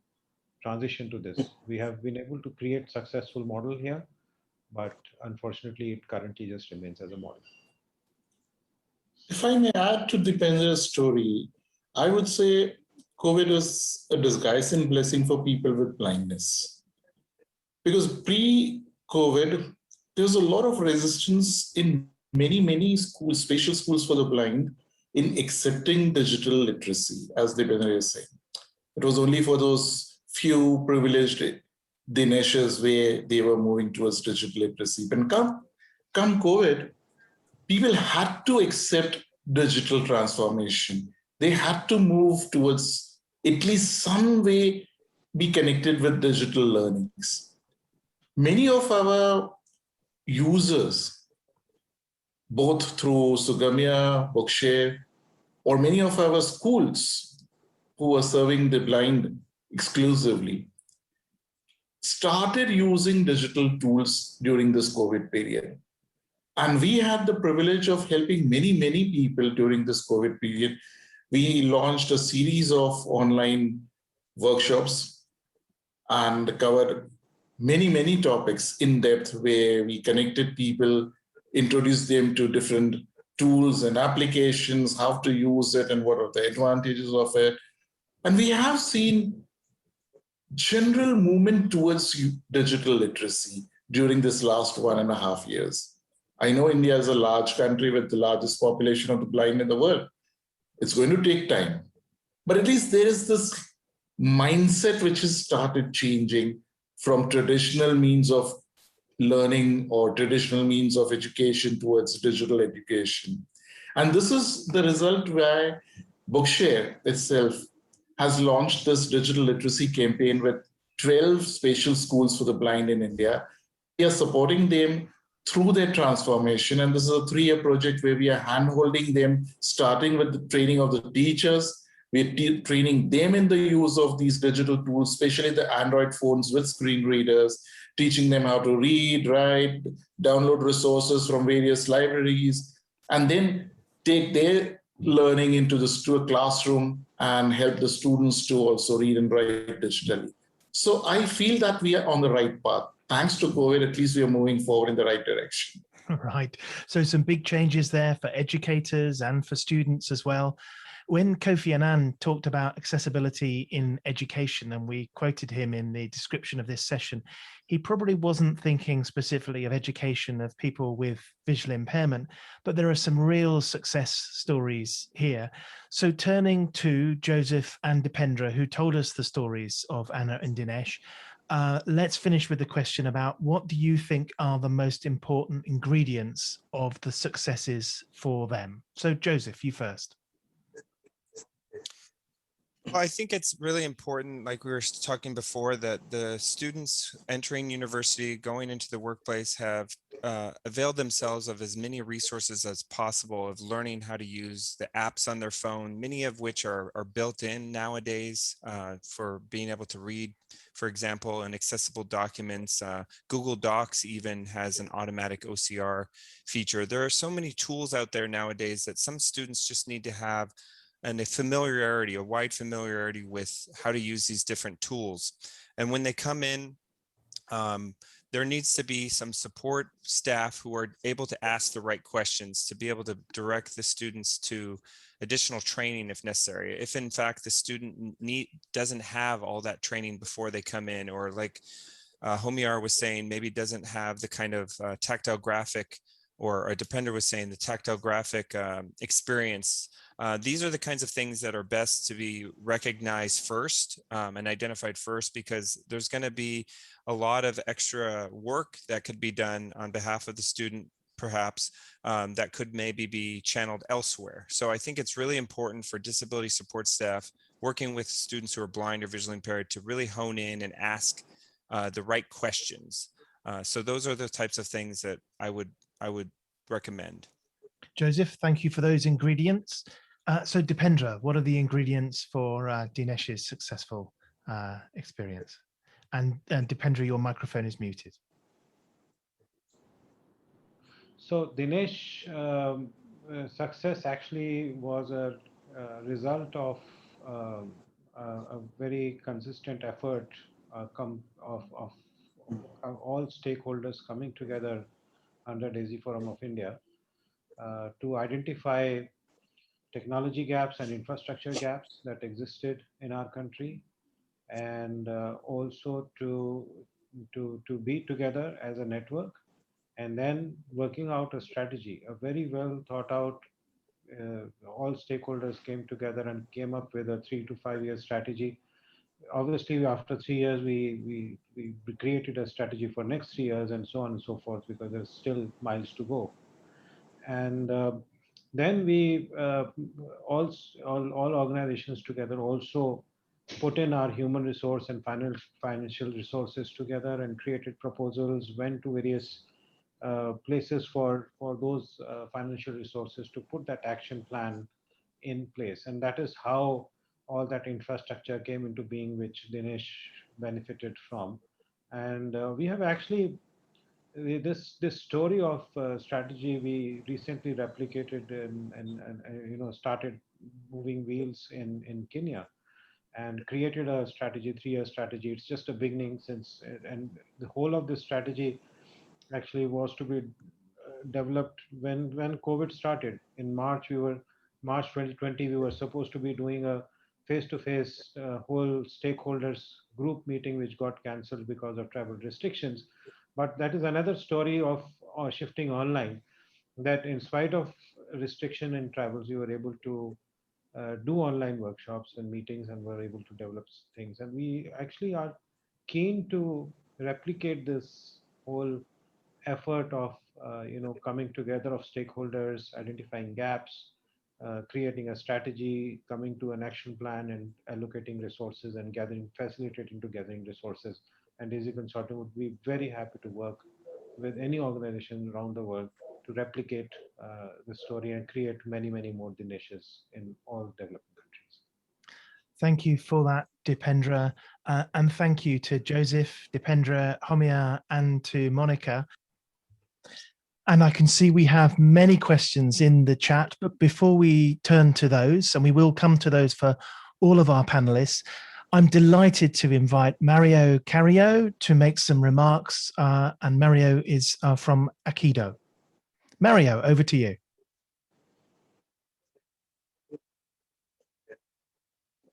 transition to this. We have been able to create successful model here, but unfortunately, it currently just remains as a model. If I may add to Dipendra's story, I would say COVID was a disguise and blessing for people with blindness. Because pre-COVID, there was a lot of resistance in many schools, special schools for the blind, in accepting digital literacy, as Dipendra is saying. It was only for those few privileged Dineshas where they were moving towards digital literacy. But come COVID, people had to accept digital transformation. They had to move towards at least some way be connected with digital learnings. Many of our users, both through Sugamya, Bookshare, or many of our schools who are serving the blind exclusively, started using digital tools during this COVID period. And we had the privilege of helping many people during this COVID period. We launched a series of online workshops and covered many topics in depth, where we connected people, introduced them to different tools and applications, how to use it and what are the advantages of it. And we have seen general movement towards digital literacy during this last 1.5 years. I know India is a large country with the largest population of the blind in the world. It's going to take time. But at least there is this mindset which has started changing from traditional means of learning or traditional means of education towards digital education. And this is the result where Bookshare itself has launched this digital literacy campaign with 12 special schools for the blind in India. We are supporting them through their transformation. And this is a 3-year project where we are hand-holding them, starting with the training of the teachers. We're training them in the use of these digital tools, especially the Android phones with screen readers, teaching them how to read, write, download resources from various libraries, and then take their learning into a classroom and help the students to also read and write digitally. So I feel that we are on the right path. Thanks to COVID, at least we are moving forward in the right direction. Right. So some big changes there for educators and for students as well. When Kofi Annan talked about accessibility in education, and we quoted him in the description of this session, he probably wasn't thinking specifically of education of people with visual impairment, but there are some real success stories here. So turning to Joseph and Dipendra, who told us the stories of Anna and Dinesh, let's finish with the question about what do you think are the most important ingredients of the successes for them? So Joseph, you first. Well, I think it's really important, like we were talking before, that the students entering university, going into the workplace have availed themselves of as many resources as possible of learning how to use the apps on their phone, many of which are built in nowadays for being able to read For example, in accessible documents, Google Docs even has an automatic OCR feature. There are so many tools out there nowadays that some students just need to have a wide familiarity with how to use these different tools. And when they come in, there needs to be some support staff who are able to ask the right questions to be able to direct the students to additional training if necessary. If in fact the student doesn't have all that training before they come in, or like Homiar was saying, maybe doesn't have the kind of tactile graphic, or Dipender was saying, the tactile graphic experience. These are the kinds of things that are best to be recognized first and identified first, because there's going to be a lot of extra work that could be done on behalf of the student, perhaps, that could maybe be channeled elsewhere. So I think it's really important for disability support staff working with students who are blind or visually impaired to really hone in and ask the right questions. So those are the types of things that I would recommend. Joseph, thank you for those ingredients. So Dipendra, what are the ingredients for Dinesh's successful experience? And Dipendra, your microphone is muted. So Dinesh, success actually was a result of a very consistent effort of all stakeholders coming together under DAISY Forum of India to identify technology gaps and infrastructure gaps that existed in our country, and also to be together as a network, and then working out a strategy, a very well thought out. All stakeholders came together and came up with a 3 to 5 year strategy. Obviously, after 3 years, we created a strategy for next 3 years, and so on and so forth, because there's still miles to go. And then we all organizations together also put in our human resource and financial resources together and created proposals, went to various places for those financial resources to put that action plan in place. And that is how all that infrastructure came into being, which Dinesh benefited from. And we have actually, this story of strategy we recently replicated and started moving wheels in Kenya, and created a strategy, 3-year strategy. It's just a beginning, and the whole of this strategy actually was to be developed when COVID started in March 2020. We were supposed to be doing a face-to-face whole stakeholders group meeting, which got cancelled because of travel restrictions. But that is another story of shifting online, that in spite of restriction in travels, we were able to do online workshops and meetings, and were able to develop things. And we actually are keen to replicate this whole effort of coming together of stakeholders, identifying gaps, creating a strategy, coming to an action plan, and allocating resources and facilitating to gathering resources. And DAISY Consortium would be very happy to work with any organization around the world to replicate the story and create many, many more Dinesh's in all developing countries. Thank you for that, Dipendra. And thank you to Joseph, Dipendra, Homiar, and to Monica. And I can see we have many questions in the chat, but before we turn to those, and we will come to those for all of our panelists, I'm delighted to invite Mario Carrillo to make some remarks. And Mario is from Aikido. Mario, over to you.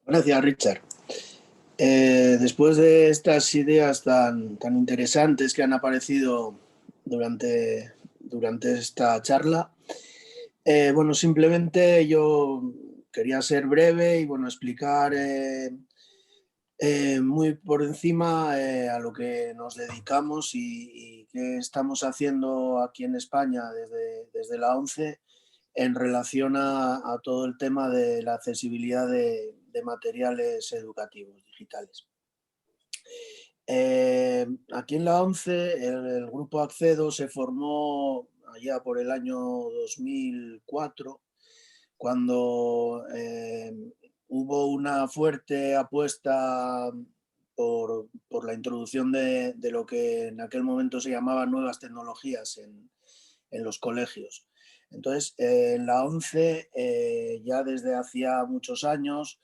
Gracias, Richard. Después de estas ideas tan interesantes que han aparecido durante esta charla, bueno, simplemente yo quería ser breve y bueno, explicar muy por encima a lo que nos dedicamos y qué estamos haciendo aquí en España desde la ONCE en relación a todo el tema de la accesibilidad de materiales educativos digitales. Aquí en la ONCE el grupo Accedo se formó allá por el año 2004, cuando hubo una fuerte apuesta por la introducción de lo que en aquel momento se llamaban nuevas tecnologías en los colegios. Entonces, en la 11, ya desde hacía muchos años,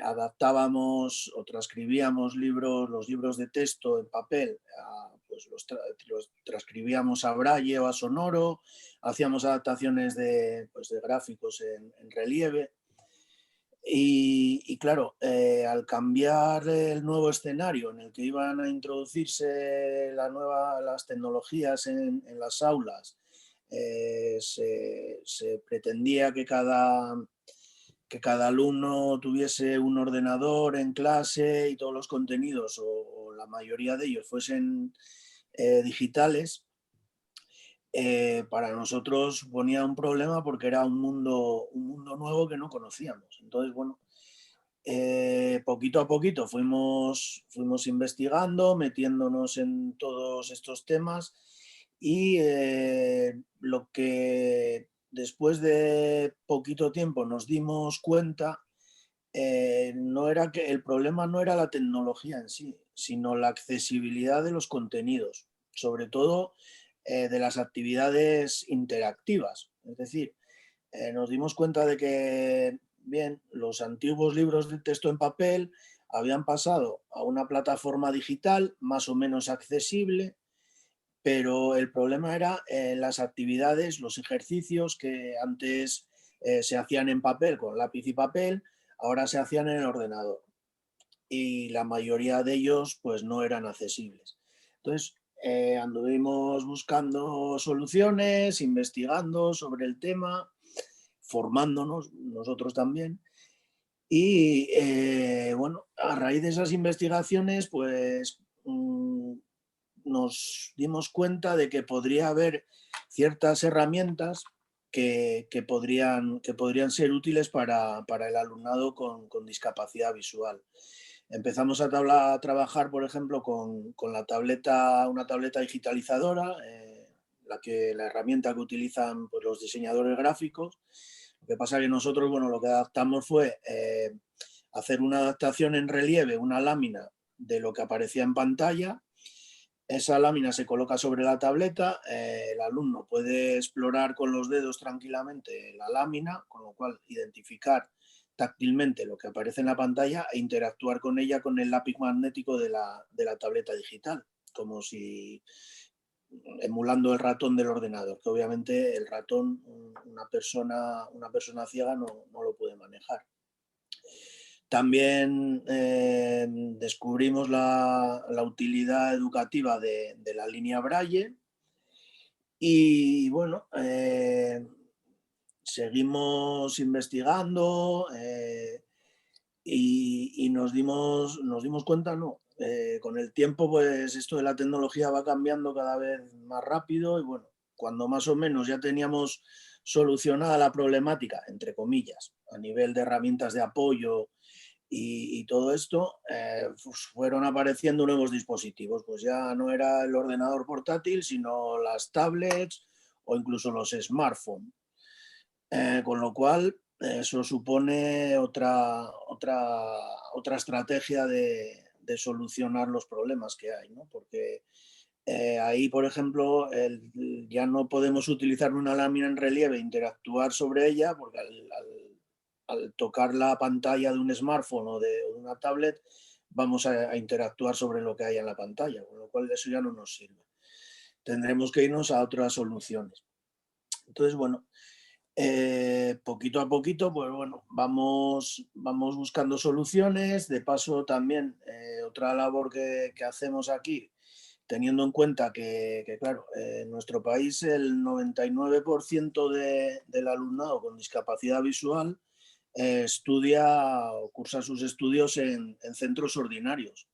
adaptábamos o transcribíamos los libros de texto en papel, pues los transcribíamos a braille o a sonoro, hacíamos adaptaciones de gráficos en relieve. Y claro, al cambiar el nuevo escenario en el que iban a introducirse las tecnologías en las aulas, se pretendía que cada alumno tuviese un ordenador en clase y todos los contenidos o la mayoría de ellos fuesen digitales. Para nosotros suponía un problema porque era un mundo nuevo que no conocíamos. Entonces, bueno, poquito a poquito fuimos investigando, metiéndonos en todos estos temas y lo que después de poquito tiempo nos dimos cuenta el problema no era la tecnología en sí, sino la accesibilidad de los contenidos, sobre todo de las actividades interactivas. Es decir, nos dimos cuenta de que, bien, los antiguos libros de texto en papel habían pasado a una plataforma digital más o menos accesible, pero el problema era las actividades, los ejercicios que antes se hacían en papel, con lápiz y papel, ahora se hacían en el ordenador. Y la mayoría de ellos pues no eran accesibles. Entonces, anduvimos buscando soluciones, investigando sobre el tema, formándonos nosotros también. Y bueno, a raíz de esas investigaciones, pues nos dimos cuenta de que podría haber ciertas herramientas que podrían ser útiles para el alumnado con discapacidad visual. Empezamos a trabajar, por ejemplo, con una tableta digitalizadora, la herramienta que utilizan pues, los diseñadores gráficos. Lo que pasa es que nosotros, bueno, lo que adaptamos fue hacer una adaptación en relieve, una lámina de lo que aparecía en pantalla. Esa lámina se coloca sobre la tableta, el alumno puede explorar con los dedos tranquilamente la lámina, con lo cual identificar táctilmente lo que aparece en la pantalla e interactuar con ella con el lápiz magnético de la tableta digital, como si emulando el ratón del ordenador, que obviamente el ratón una persona ciega no lo puede manejar. También descubrimos la utilidad educativa de la línea Braille y bueno, seguimos investigando y nos dimos cuenta, con el tiempo pues esto de la tecnología va cambiando cada vez más rápido y bueno, cuando más o menos ya teníamos solucionada la problemática, entre comillas, a nivel de herramientas de apoyo y todo esto, pues fueron apareciendo nuevos dispositivos. Pues ya no era el ordenador portátil, sino las tablets o incluso los smartphones. Con lo cual, eso supone otra estrategia de solucionar los problemas que hay, ¿no? Porque ahí, por ejemplo, ya no podemos utilizar una lámina en relieve e interactuar sobre ella, porque al tocar la pantalla de un smartphone o de una tablet, vamos a interactuar sobre lo que hay en la pantalla, con lo cual eso ya no nos sirve. Tendremos que irnos a otras soluciones. Entonces, bueno, poquito a poquito, pues bueno, vamos buscando soluciones. De paso, también otra labor que hacemos aquí, teniendo en cuenta que claro, en nuestro país el 99% del alumnado con discapacidad visual estudia o cursa sus estudios en centros ordinarios,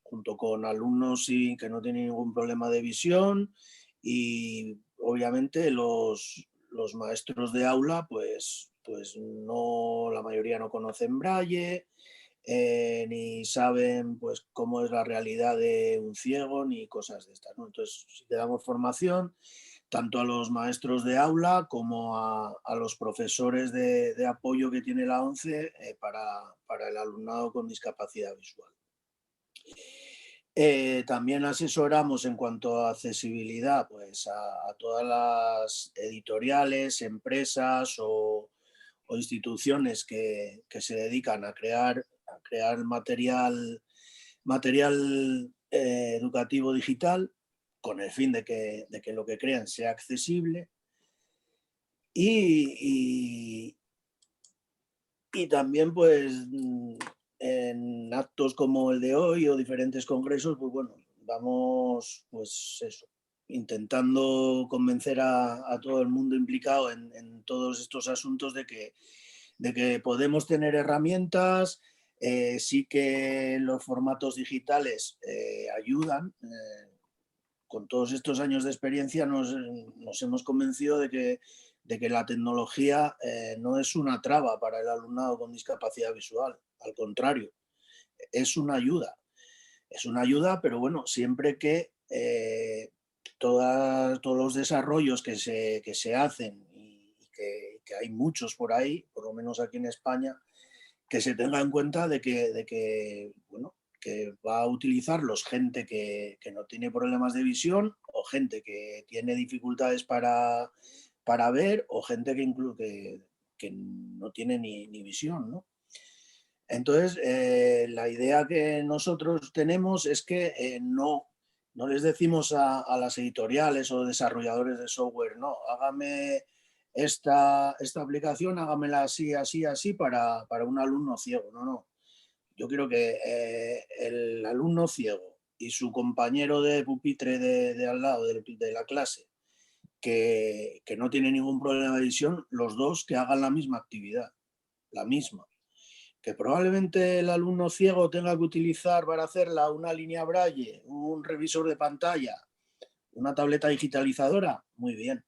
junto con alumnos que no tienen ningún problema de visión y obviamente los maestros de aula pues no, la mayoría no conocen braille, ni saben pues cómo es la realidad de un ciego ni cosas de estas, ¿no? Entonces sí que damos formación tanto a los maestros de aula como a los profesores de apoyo que tiene la ONCE para el alumnado con discapacidad visual. También asesoramos en cuanto a accesibilidad pues a todas las editoriales, empresas o instituciones que se dedican a crear material educativo digital con el fin de que lo que crean sea accesible. Y también pues en actos como el de hoy o diferentes congresos, pues bueno, vamos pues eso, intentando convencer a todo el mundo implicado en todos estos asuntos de que podemos tener herramientas. Sí que los formatos digitales ayudan. Con todos estos años de experiencia nos hemos convencido de que la tecnología no es una traba para el alumnado con discapacidad visual. Al contrario, es una ayuda. Es una ayuda, pero bueno, siempre que todos los desarrollos que se hacen y que hay muchos por ahí, por lo menos aquí en España, que se tenga en cuenta de que va a utilizarlos gente que no tiene problemas de visión o gente que tiene dificultades para ver o gente que no tiene ni visión, ¿no? Entonces, la idea que nosotros tenemos es que no les decimos a las editoriales o desarrolladores de software, no, hágame esta aplicación, hágamela así, así, así para un alumno ciego. No. Yo quiero que el alumno ciego y su compañero de pupitre de al lado de la clase, que no tiene ningún problema de visión, los dos que hagan la misma actividad, la misma. Que probablemente el alumno ciego tenga que utilizar para hacerla una línea braille, un revisor de pantalla, una tableta digitalizadora, muy bien,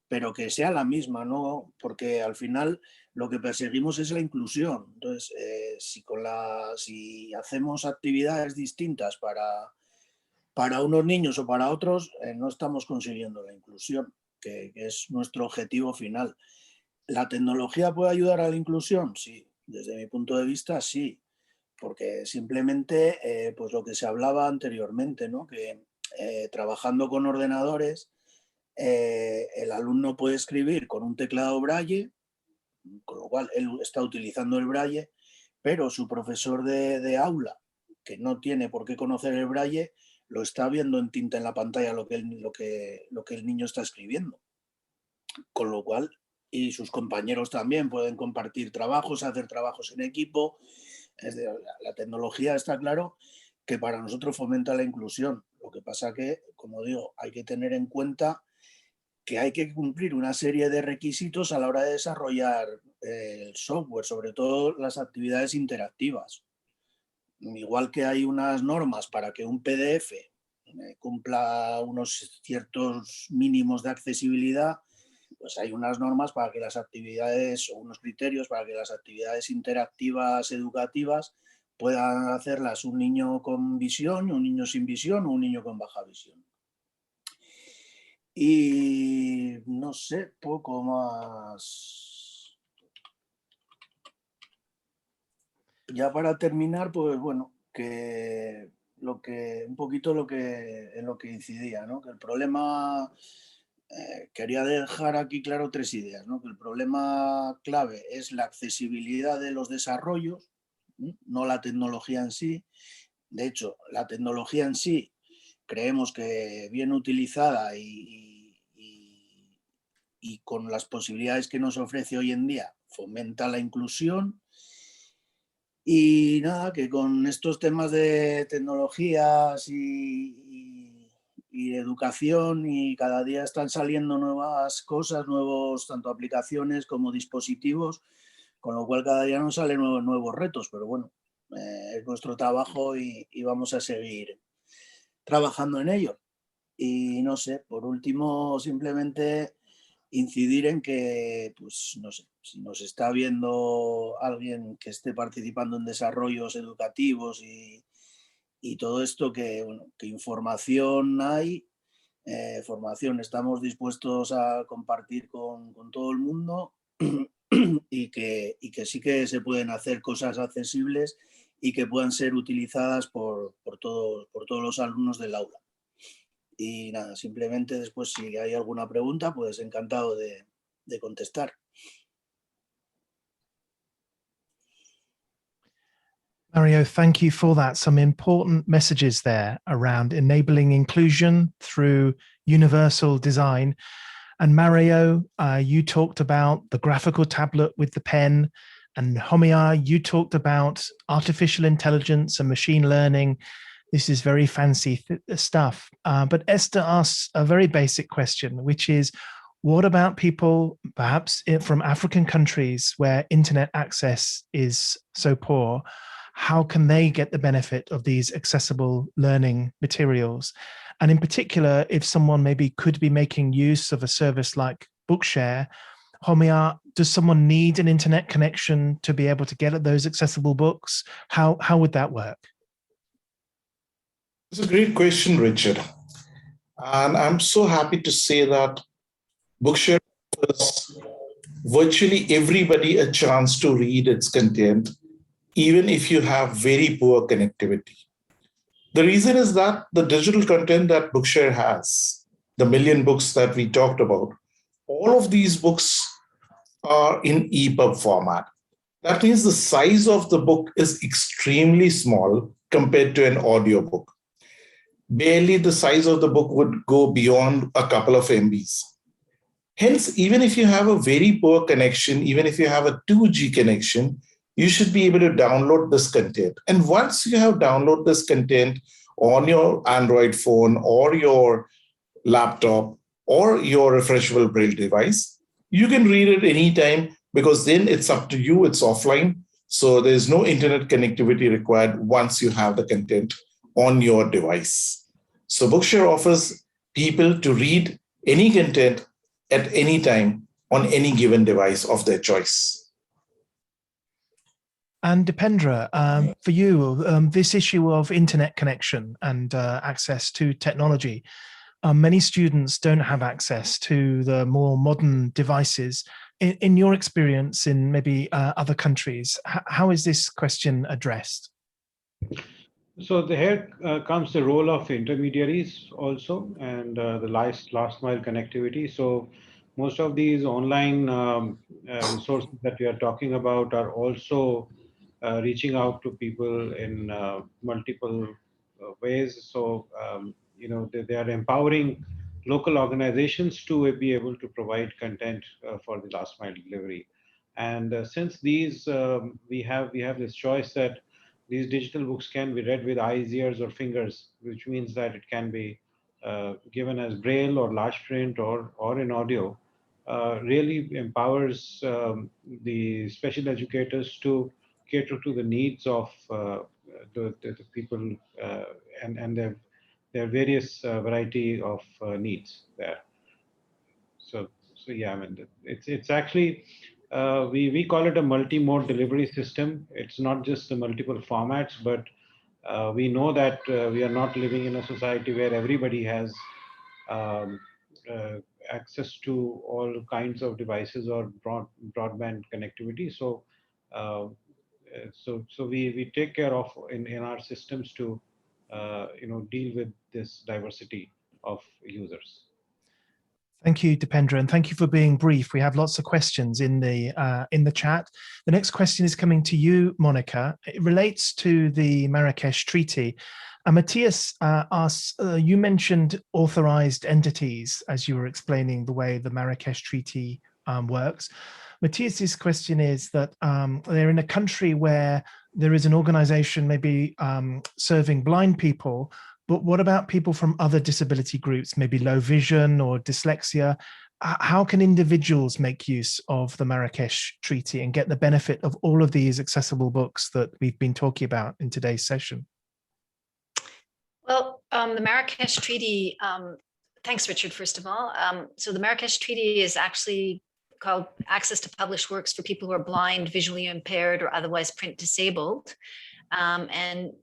pero que sea la misma, ¿no? Porque al final lo que perseguimos es la inclusión. Entonces, si hacemos actividades distintas para unos niños o para otros, no estamos consiguiendo la inclusión, que es nuestro objetivo final. ¿La tecnología puede ayudar a la inclusión? Sí. Desde mi punto de vista, sí, porque simplemente pues lo que se hablaba anteriormente, ¿no? Que trabajando con ordenadores, el alumno puede escribir con un teclado braille, con lo cual él está utilizando el braille, pero su profesor de aula, que no tiene por qué conocer el braille, lo está viendo en tinta en la pantalla lo que el niño está escribiendo. Con lo cual, y sus compañeros también pueden compartir trabajos, hacer trabajos en equipo. La tecnología está claro que para nosotros fomenta la inclusión. Lo que pasa que, como digo, hay que tener en cuenta que hay que cumplir una serie de requisitos a la hora de desarrollar el software, sobre todo las actividades interactivas. Igual que hay unas normas para que un PDF cumpla unos ciertos mínimos de accesibilidad, pues hay unas normas para que las actividades o unos criterios para que las actividades interactivas educativas puedan hacerlas un niño con visión, un niño sin visión o un niño con baja visión. Y no sé, poco más. Ya para terminar, pues bueno, un poquito en lo que incidía, ¿no? Que el problema, quería dejar aquí claro 3 ideas, ¿no? Que el problema clave es la accesibilidad de los desarrollos, no la tecnología en sí. De hecho, la tecnología en sí creemos que bien utilizada y con las posibilidades que nos ofrece hoy en día fomenta la inclusión. Y nada, que con estos temas de tecnologías y educación, y cada día están saliendo nuevas cosas, tanto aplicaciones como dispositivos, con lo cual cada día nos salen nuevos retos, pero bueno, es nuestro trabajo y vamos a seguir trabajando en ello. Y no sé, por último, simplemente incidir en que, pues no sé, si nos está viendo alguien que esté participando en desarrollos educativos y todo esto, que información hay, formación estamos dispuestos a compartir con todo el mundo y que sí que se pueden hacer cosas accesibles y que puedan ser utilizadas por todos los alumnos del aula. Y nada, simplemente después si hay alguna pregunta, pues encantado de contestar. Mario, thank you for that. Some important messages there around enabling inclusion through universal design. And Mario, you talked about the graphical tablet with the pen, and Homia, you talked about artificial intelligence and machine learning. This is very fancy stuff. But Esther asks a very basic question, which is, what about people perhaps from African countries where internet access is so poor? How can they get the benefit of these accessible learning materials? And in particular, if someone maybe could be making use of a service like Bookshare, Homia, does someone need an internet connection to be able to get at those accessible books? How would that work? It's a great question, Richard. And I'm so happy to say that Bookshare offers virtually everybody a chance to read its content, even if you have very poor connectivity. The reason is that the digital content that Bookshare has, the million books that we talked about, all of these books are in EPUB format. That means the size of the book is extremely small compared to an audiobook. Barely the size of the book would go beyond a couple of MBs. Hence, even if you have a very poor connection, even if you have a 2G connection, you should be able to download this content. And once you have downloaded this content on your Android phone or your laptop or your refreshable Braille device, you can read it anytime, because then it's up to you, it's offline. So there's no internet connectivity required once you have the content on your device. So Bookshare offers people to read any content at any time on any given device of their choice. And Dipendra, for you, this issue of internet connection and access to technology, many students don't have access to the more modern devices. In your experience in maybe other countries, how is this question addressed? So here comes the role of intermediaries also, and the last mile connectivity. So most of these online resources that we are talking about are also reaching out to people in multiple ways. So, they are empowering local organizations to be able to provide content for the last mile delivery. And since these, we have this choice that these digital books can be read with eyes, ears, or fingers, which means that it can be given as Braille or large print or in audio, really empowers the special educators to cater to the needs of the people and their various variety of needs there. So yeah, I mean, it's actually, we call it a multi-mode delivery system. It's not just the multiple formats, but we know that we are not living in a society where everybody has access to all kinds of devices or broadband connectivity. So we take care of in our systems to deal with this diversity of users. Thank you, Dipendra, and thank you for being brief. We have lots of questions in the chat. The next question is coming to you, Monica. It relates to the Marrakesh Treaty. Matthias asks, you mentioned authorized entities as you were explaining the way the Marrakesh Treaty works. Matthias's question is that they're in a country where there is an organization maybe serving blind people, but what about people from other disability groups, maybe low vision or dyslexia? How can individuals make use of the Marrakesh Treaty and get the benefit of all of these accessible books that we've been talking about in today's session? Well, the Marrakesh Treaty, thanks, Richard, first of all. So the Marrakesh Treaty is actually called Access to Published Works for people who are blind, visually impaired, or otherwise print disabled. And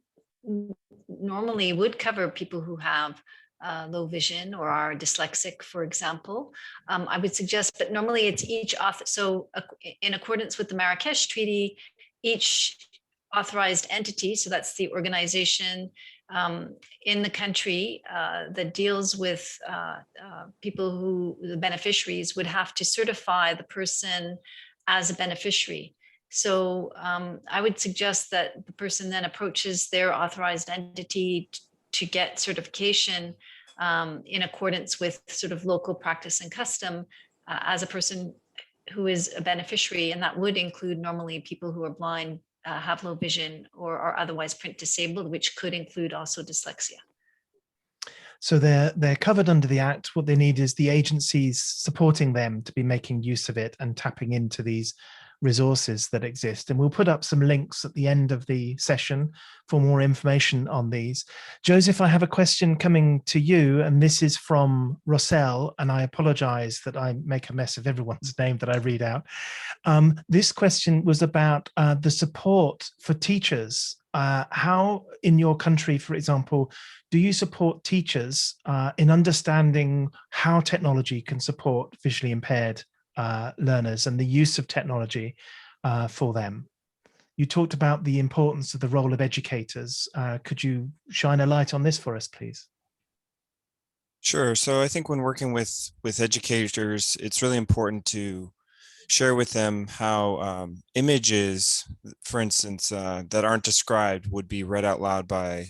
normally would cover people who have low vision or are dyslexic, for example. I would suggest, but normally it's each author. So in accordance with the Marrakesh Treaty, each authorized entity, so that's the organization, in the country that deals with people who, the beneficiaries, would have to certify the person as a beneficiary. So I would suggest that the person then approaches their authorized entity to get certification in accordance with sort of local practice and custom as a person who is a beneficiary. And that would include normally people who are blind, have low vision, or are otherwise print disabled, which could include also dyslexia. So they're covered under the Act. What they need is the agencies supporting them to be making use of it and tapping into these resources that exist. And we'll put up some links at the end of the session for more information on these. Joseph, I have a question coming to you, and this is from Rossell, and I apologize that I make a mess of everyone's name that I read out. This question was about the support for teachers. How in your country, for example, do you support teachers in understanding how technology can support visually impaired learners and the use of technology for them? You talked about the importance of the role of educators. Could you shine a light on this for us, please? Sure. So I think when working with educators, it's really important to share with them how images, for instance, that aren't described would be read out loud by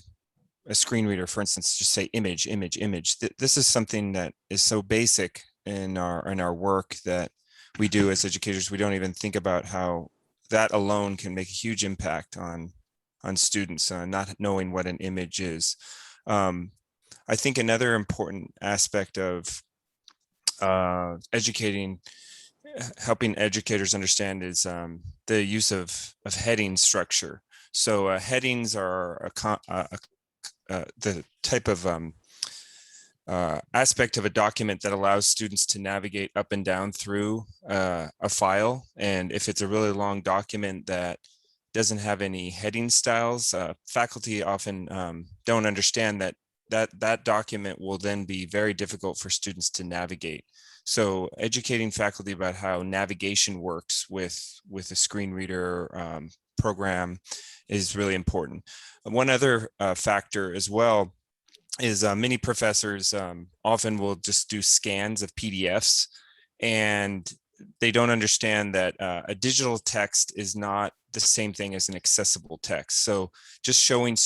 a screen reader. For instance, just say image, image, image. This is something that is so basic in our work that we do as educators. We don't even think about how that alone can make a huge impact on students, not knowing what an image is. I think another important aspect of helping educators understand is the use of heading structure. So headings are the type of aspect of a document that allows students to navigate up and down through a file. And if it's a really long document that doesn't have any heading styles, faculty often don't understand that document will then be very difficult for students to navigate. So educating faculty about how navigation works with a screen reader program is really important. One other factor as well is many professors often will just do scans of PDFs, and they don't understand that a digital text is not the same thing as an accessible text. So just showing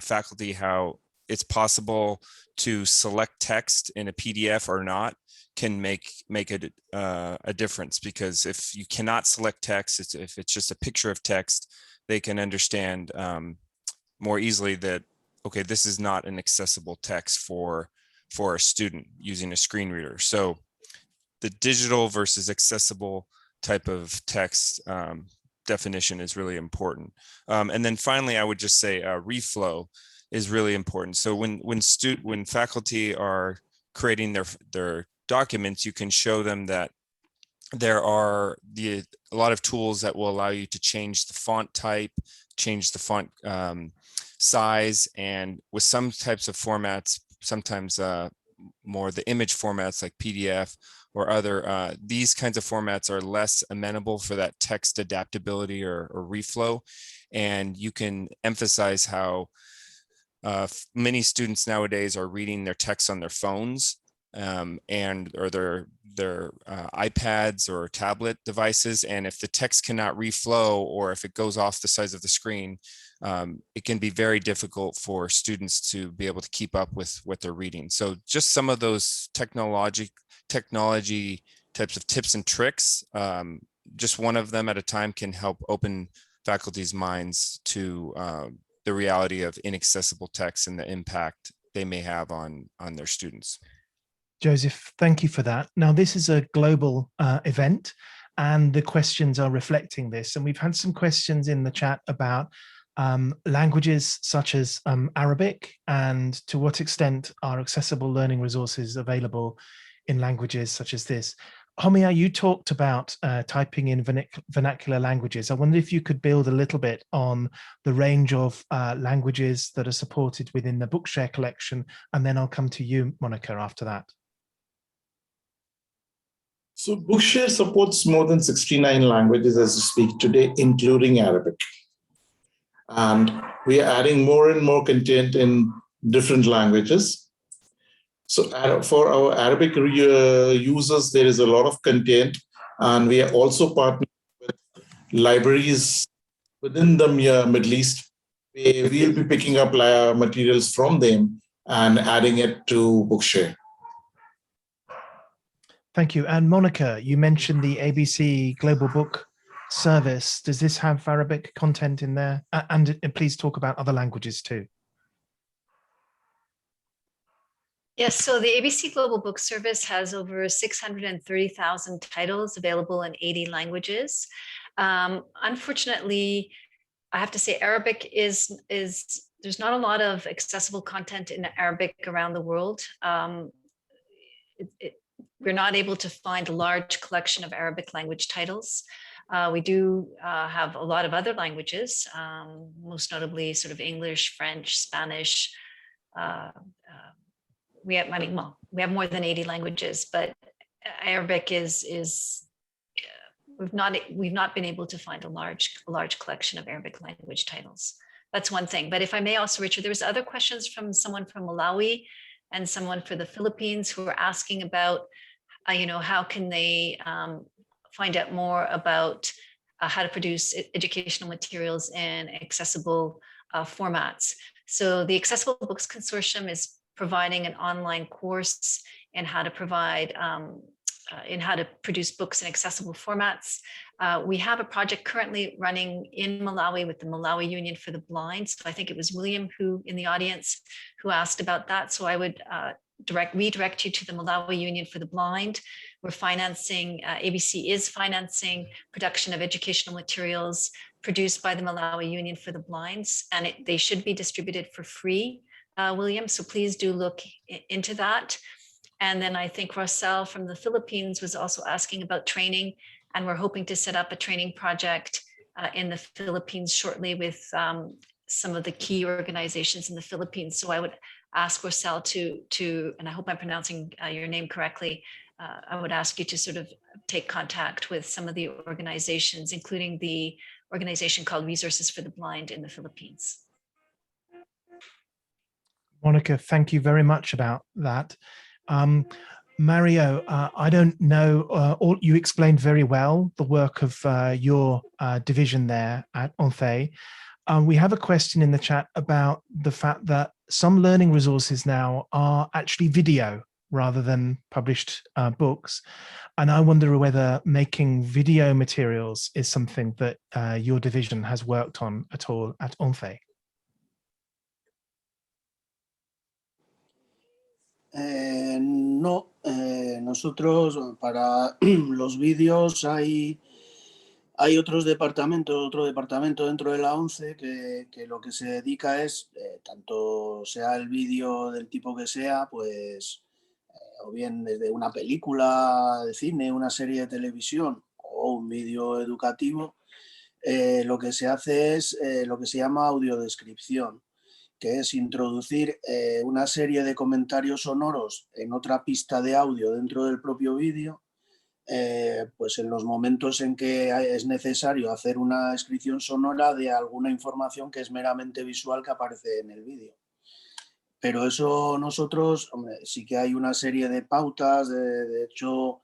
faculty how it's possible to select text in a PDF or not can make a difference, because if you cannot select text, if it's just a picture of text, they can understand more easily that, okay, this is not an accessible text for a student using a screen reader. So the digital versus accessible type of text definition is really important. And then finally, I would just say reflow is really important. So when faculty are creating their documents, you can show them that there are a lot of tools that will allow you to change the font type, change the font size, and with some types of formats, sometimes more the image formats like PDF or other, these kinds of formats are less amenable for that text adaptability or reflow. And you can emphasize how many students nowadays are reading their text on their phones or their iPads or tablet devices. And if the text cannot reflow, or if it goes off the size of the screen, it can be very difficult for students to be able to keep up with what they're reading. So just some of those technology types of tips and tricks, just one of them at a time, can help open faculty's minds to the reality of inaccessible text and the impact they may have on their students. Joseph, thank you for that. Now, this is a global event, and the questions are reflecting this. And we've had some questions in the chat about languages such as Arabic, and to what extent are accessible learning resources available in languages such as this. Homia, you talked about typing in vernacular languages. I wonder if you could build a little bit on the range of languages that are supported within the Bookshare collection, and then I'll come to you, Monica, after that. So Bookshare supports more than 69 languages as we speak today, including Arabic. And we are adding more and more content in different languages. So for our Arabic users, there is a lot of content, and we are also partnering with libraries within the Middle East. We'll be picking up materials from them and adding it to Bookshare. Thank you. And Monica, you mentioned the ABC Global Book Service. Does this have Arabic content in there? And please talk about other languages too. Yes, so the ABC Global Book Service has over 630,000 titles available in 80 languages. Unfortunately, I have to say Arabic is there's not a lot of accessible content in Arabic around the world. We're not able to find a large collection of Arabic language titles. We do have a lot of other languages, most notably sort of English, French, Spanish. We have more than 80 languages, but Arabic is we've not been able to find a large collection of Arabic language titles. That's one thing. But if I may also, Richard, there was other questions from someone from Malawi and someone for the Philippines who were asking about, how can they find out more about how to produce educational materials in accessible formats. So the Accessible Books Consortium is providing an online course in how to provide in how to produce books in accessible formats. We have a project currently running in Malawi with the Malawi Union for the Blind. So I think it was William who in the audience who asked about that. So I would redirect you to the Malawi Union for the Blind. We're financing, ABC is financing production of educational materials produced by the Malawi Union for the Blinds, and they should be distributed for free, William. So please do look into that. And then I think Rosel from the Philippines was also asking about training, and we're hoping to set up a training project in the Philippines shortly with some of the key organizations in the Philippines. So I would ask Rosel to, and I hope I'm pronouncing your name correctly, I would ask you to sort of take contact with some of the organizations, including the organization called Resources for the Blind in the Philippines. Monica, thank you very much about that. Mario, I don't know, you explained very well the work of your division there at Hace. We have a question in the chat about the fact that some learning resources now are actually video rather than published books. And I wonder whether making video materials is something that your division has worked on at all at Hace. No, nosotros para los vídeos hay otro departamento dentro de la ONCE que lo que se dedica es, tanto sea el vídeo del tipo que sea, pues o bien desde una película de cine, una serie de televisión o un vídeo educativo, lo que se hace es lo que se llama audiodescripción, que es introducir una serie de comentarios sonoros en otra pista de audio dentro del propio vídeo, pues en los momentos en que es necesario hacer una descripción sonora de alguna información que es meramente visual que aparece en el vídeo. Pero eso nosotros, hombre, sí que hay una serie de pautas, de hecho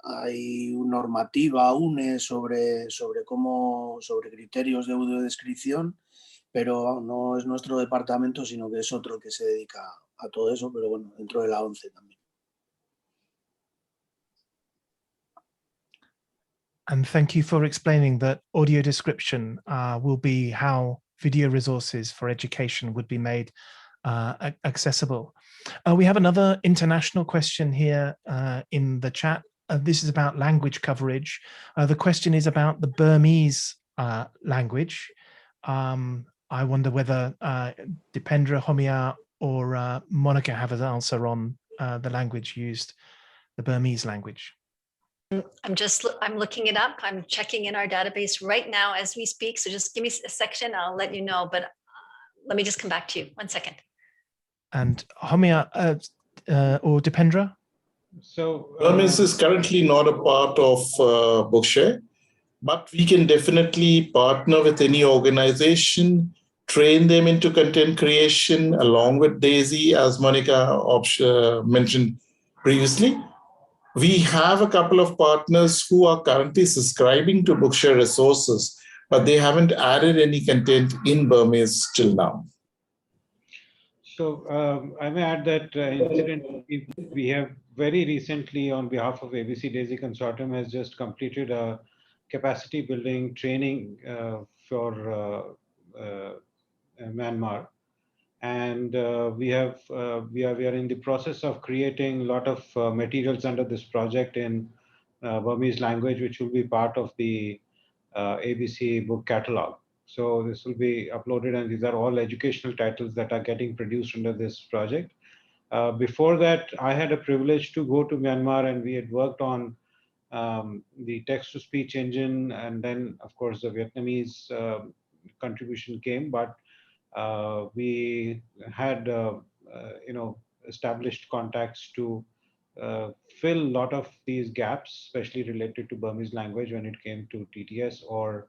hay una normativa, UNE, sobre criterios de audiodescripción, pero no es nuestro departamento, sino que es otro que se dedica a todo eso, pero bueno, dentro de la ONCE también. And thank you for explaining that audio description will be how video resources for education would be made accessible. We have another international question here in the chat. This is about language coverage. The question is about the Burmese language. I wonder whether Dipendra, Homia, or Monica have an answer on the language used, the Burmese language. I'm looking it up. I'm checking in our database right now as we speak. So just give me a section. I'll let you know, but let me just come back to you. 1 second. And Homia or Dipendra? So Burmese is currently not a part of Bookshare. but we can definitely partner with any organization, train them into content creation along with Daisy, as Monica mentioned previously. We have a couple of partners who are currently subscribing to Bookshare resources, but they haven't added any content in Burmese till now. So I may add that incidentally, we have very recently, on behalf of ABC Daisy Consortium, has just completed a capacity building training for Myanmar, and we are in the process of creating a lot of materials under this project in Burmese language, which will be part of the ABC book catalog. So this will be uploaded, and these are all educational titles that are getting produced under this project. Before that, I had a privilege to go to Myanmar, and we had worked on the text-to-speech engine, and then, of course, the Vietnamese contribution came, but we had established contacts to fill a lot of these gaps, especially related to Burmese language when it came to TTS or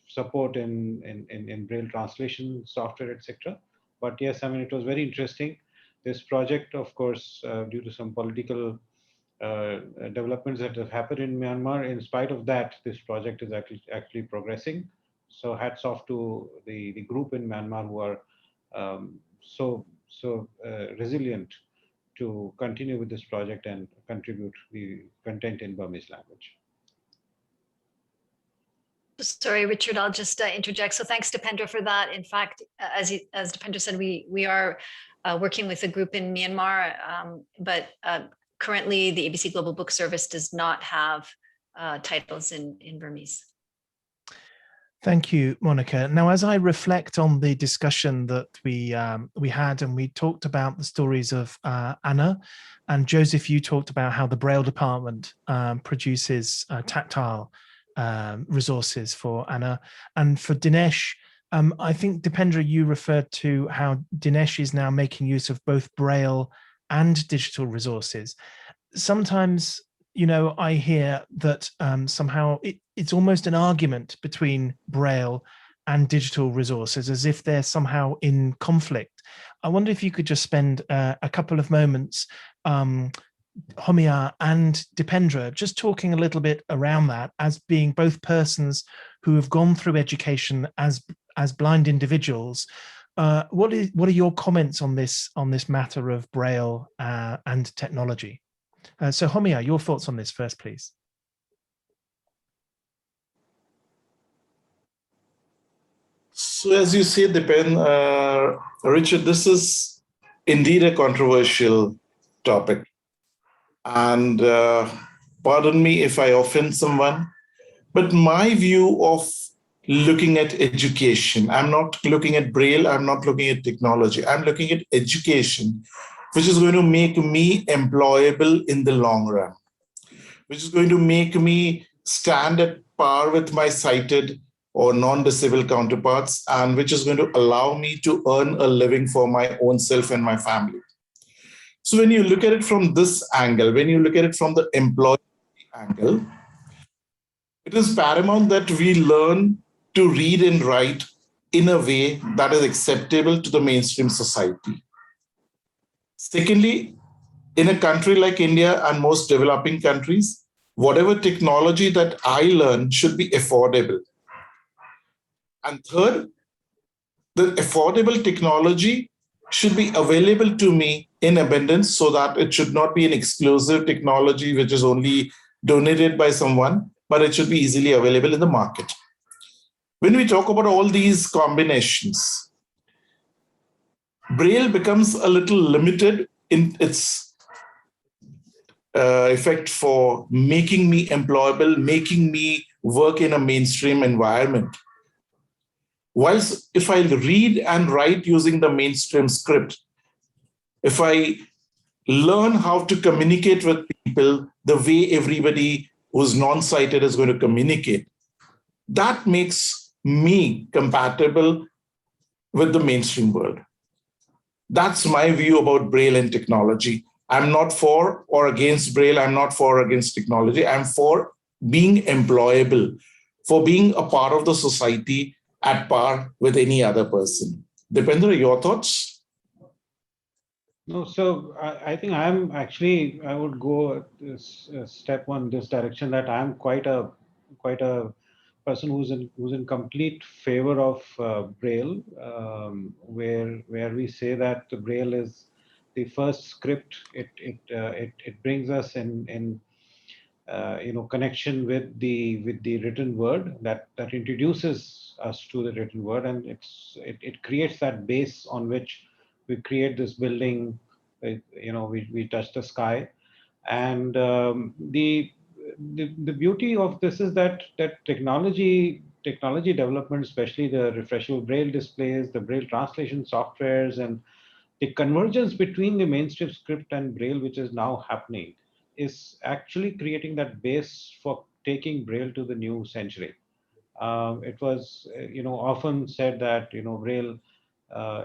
support in Braille translation software, etc. But yes, I mean, it was very interesting. This project, of course, due to some political developments that have happened in Myanmar, in spite of that, this project is actually progressing. So hats off to the group in Myanmar who are so resilient to continue with this project and contribute the content in Burmese language. Sorry, Richard, I'll just interject. So thanks, Dipendra, for that. In fact, as Dipendra said, we are working with a group in Myanmar, but currently the ABC Global Book Service does not have titles in Burmese. Thank you, Monica. Now, as I reflect on the discussion that we had, and we talked about the stories of Anna, and Joseph, you talked about how the Braille department produces tactile resources for Anna, and for Dinesh, I think, Dipendra, you referred to how Dinesh is now making use of both Braille and digital resources. Sometimes, I hear that somehow it's almost an argument between Braille and digital resources, as if they're somehow in conflict. I wonder if you could just spend a couple of moments, Homia and Dipendra, just talking a little bit around that, as being both persons who have gone through education as blind individuals. What are your comments on this matter of Braille and technology? So Homia, your thoughts on this first, please. So as you say, Richard, this is indeed a controversial topic. And pardon me if I offend someone, but my view of looking at education, I'm not looking at Braille, I'm not looking at technology, I'm looking at education, which is going to make me employable in the long run, which is going to make me stand at par with my sighted or non-disabled counterparts, and which is going to allow me to earn a living for my own self and my family. So when you look at it from this angle, when you look at it from the employee angle, it is paramount that we learn to read and write in a way that is acceptable to the mainstream society. Secondly, in a country like India and most developing countries, whatever technology that I learn should be affordable. And third, the affordable technology should be available to me in abundance, so that it should not be an exclusive technology which is only donated by someone, but it should be easily available in the market. When we talk about all these combinations, Braille becomes a little limited in its effect for making me employable, making me work in a mainstream environment. Whilst if I read and write using the mainstream script, if I learn how to communicate with people the way everybody who's non-sighted is going to communicate, that makes me compatible with the mainstream world. That's my view about Braille and technology. I'm not for or against Braille. I'm not for or against technology. I'm for being employable, for being a part of the society at par with any other person. Dipendra, your thoughts? No, so I think I would go this step one this direction, that I'm quite a person who's in complete favor of Braille, where we say that the Braille is the first script. It brings us in connection with the written word that introduces us to the written word, and it creates that base on which we create this building. We touch the sky, and the beauty of this is that technology development, especially the refreshable Braille displays, the Braille translation softwares, and the convergence between the mainstream script and Braille, which is now happening, is actually creating that base for taking Braille to the new century. It was, often said that, Braille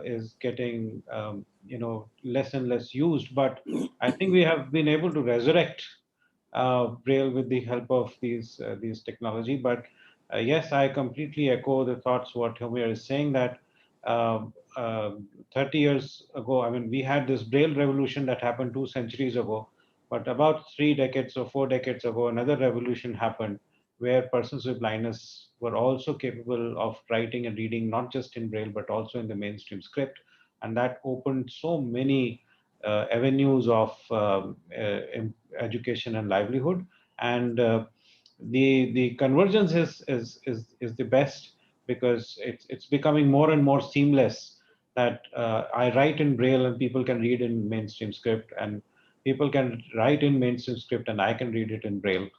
is getting, less and less used, but I think we have been able to resurrect Braille with the help of these technology. But yes, I completely echo the thoughts what Homer is saying, that 30 years ago, I mean, we had this Braille revolution that happened 2 centuries ago, but about 3 decades or 4 decades ago, another revolution happened where persons with blindness were also capable of writing and reading, not just in Braille, but also in the mainstream script. And that opened so many avenues of education and livelihood. And the convergence is the best, because it's becoming more and more seamless, that I write in Braille and people can read in mainstream script, and people can write in mainstream script and I can read it in Braille.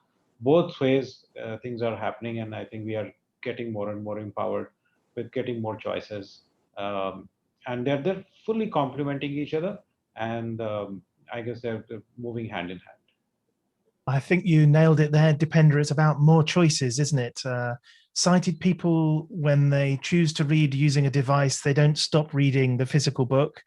Both ways things are happening, and I think we are getting more and more empowered with getting more choices, and they're fully complementing each other, and I guess they're moving hand in hand. I think you nailed it there, Dipendra. It's about more choices, isn't it? Sighted people, when they choose to read using a device, they don't stop reading the physical book.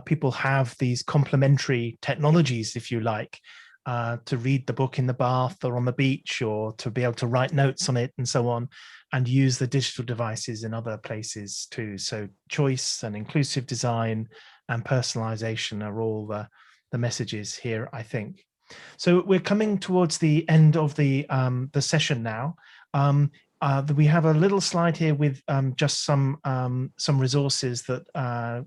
People have these complementary technologies, if you like, to read the book in the bath or on the beach, or to be able to write notes on it and so on, and use the digital devices in other places too. So choice and inclusive design and personalization are all the messages here, I think. So we're coming towards the end of the session now. We have a little slide here with just some resources that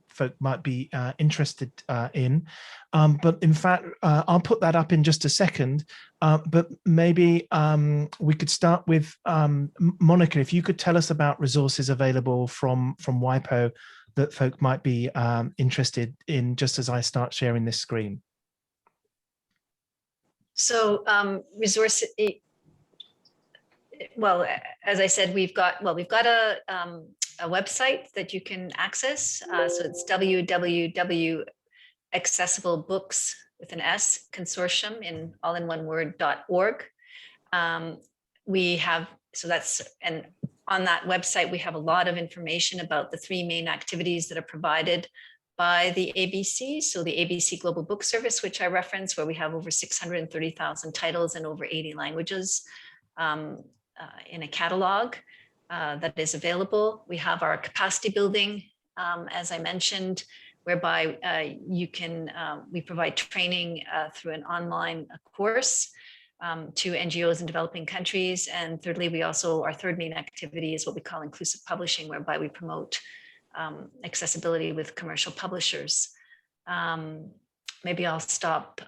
folk might be interested in. But in fact, I'll put that up in just a second. But maybe we could start with Monica, if you could tell us about resources available from WIPO that folk might be interested in, just as I start sharing this screen. So well, as I said, we've got a website that you can access. So it's www.accessiblebooks with an S consortium in all in one word.org. We have, and on that website, we have a lot of information about the 3 main activities that are provided by the ABC. So the ABC Global Book Service, which I referenced, where we have over 630,000 titles in over 80 languages in a catalog that is available. We have our capacity building, as I mentioned, whereby we provide training through an online course to NGOs in developing countries. And thirdly, our third main activity is what we call inclusive publishing, whereby we promote accessibility with commercial publishers. Maybe I'll stop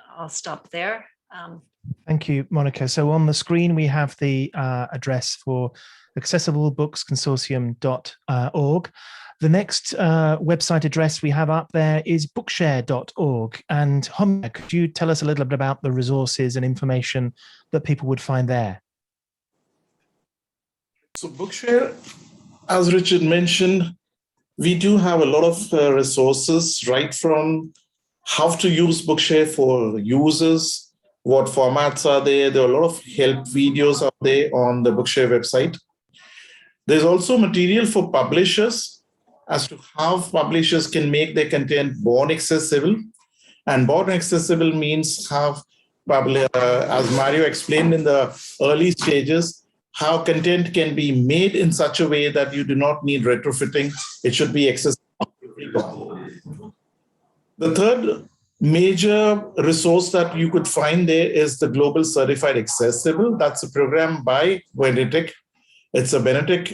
there. Thank you, Monica. So on the screen, we have the address for accessiblebooksconsortium.org. The next website address we have up there is bookshare.org. And Homer, could you tell us a little bit about the resources and information that people would find there? So Bookshare, as Richard mentioned, we do have a lot of resources, right from how to use Bookshare for users, what formats are there. There are a lot of help videos out there on the Bookshare website. There's also material for publishers as to how publishers can make their content born accessible. And born accessible means have as Mario explained in the early stages, how content can be made in such a way that you do not need retrofitting. It should be accessible. The third major resource that you could find there is the Global Certified Accessible. That's a program by Benedict. It's a Benedict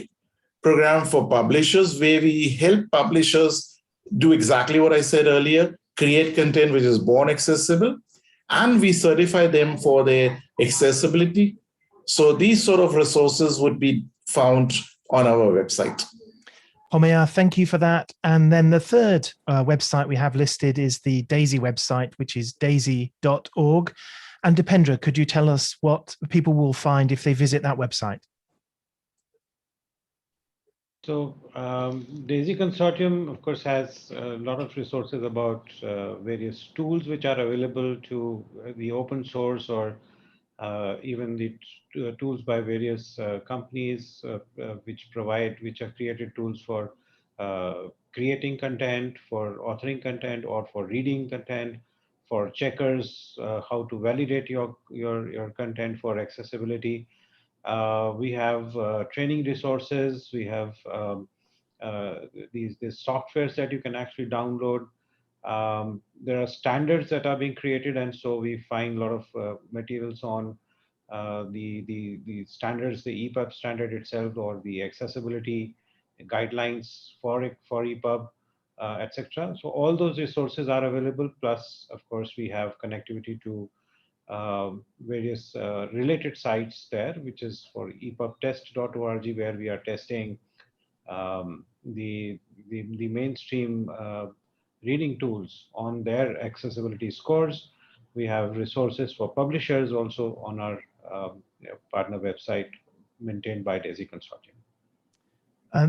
program for publishers where we help publishers do exactly what I said earlier, create content which is born accessible, and we certify them for their accessibility. So these sort of resources would be found on our website. Homiya, thank you for that. And then the third website we have listed is the DAISY website, which is daisy.org. And Dipendra, could you tell us what people will find if they visit that website? So DAISY Consortium, of course, has a lot of resources about various tools which are available to the open source or even the tools by various companies which have created tools for creating content, for authoring content, or for reading content, for checkers, how to validate your content for accessibility. We have training resources. We have these softwares that you can actually download. There are standards that are being created, and so we find a lot of materials on the standards, the EPUB standard itself, or the accessibility guidelines for EPUB, etc. So all those resources are available. Plus, of course, we have connectivity to various related sites there, which is for epubtest.org, where we are testing the mainstream reading tools on their accessibility scores. We have resources for publishers also on our partner website maintained by DAISY Consortium.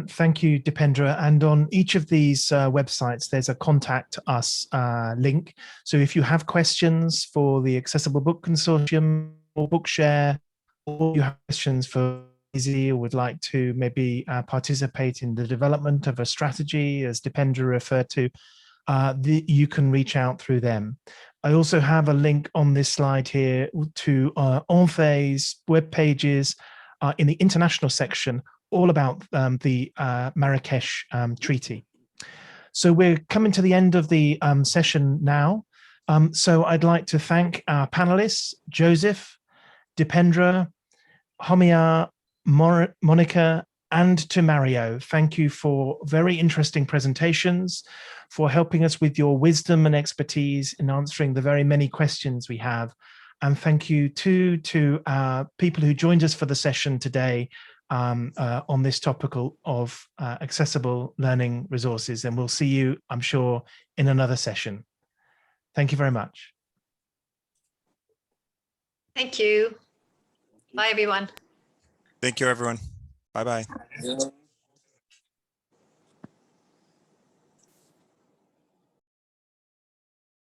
Thank you, Dipendra. And on each of these websites, there's a contact us link. So if you have questions for the Accessible Book Consortium or Bookshare, or you have questions for DAISY or would like to maybe participate in the development of a strategy, as Dipendra referred to, you can reach out through them. I also have a link on this slide here to Enve's web pages in the international section, all about the Marrakesh Treaty. So we're coming to the end of the session now. So I'd like to thank our panelists, Joseph, Dipendra, Homiya, Monica, and to Mario. Thank you for very interesting presentations, for helping us with your wisdom and expertise in answering the very many questions we have. And thank you too to people who joined us for the session today on this topic of accessible learning resources. And we'll see you, I'm sure, in another session. Thank you very much. Thank you. Bye, everyone. Thank you, everyone. Bye-bye. Yeah.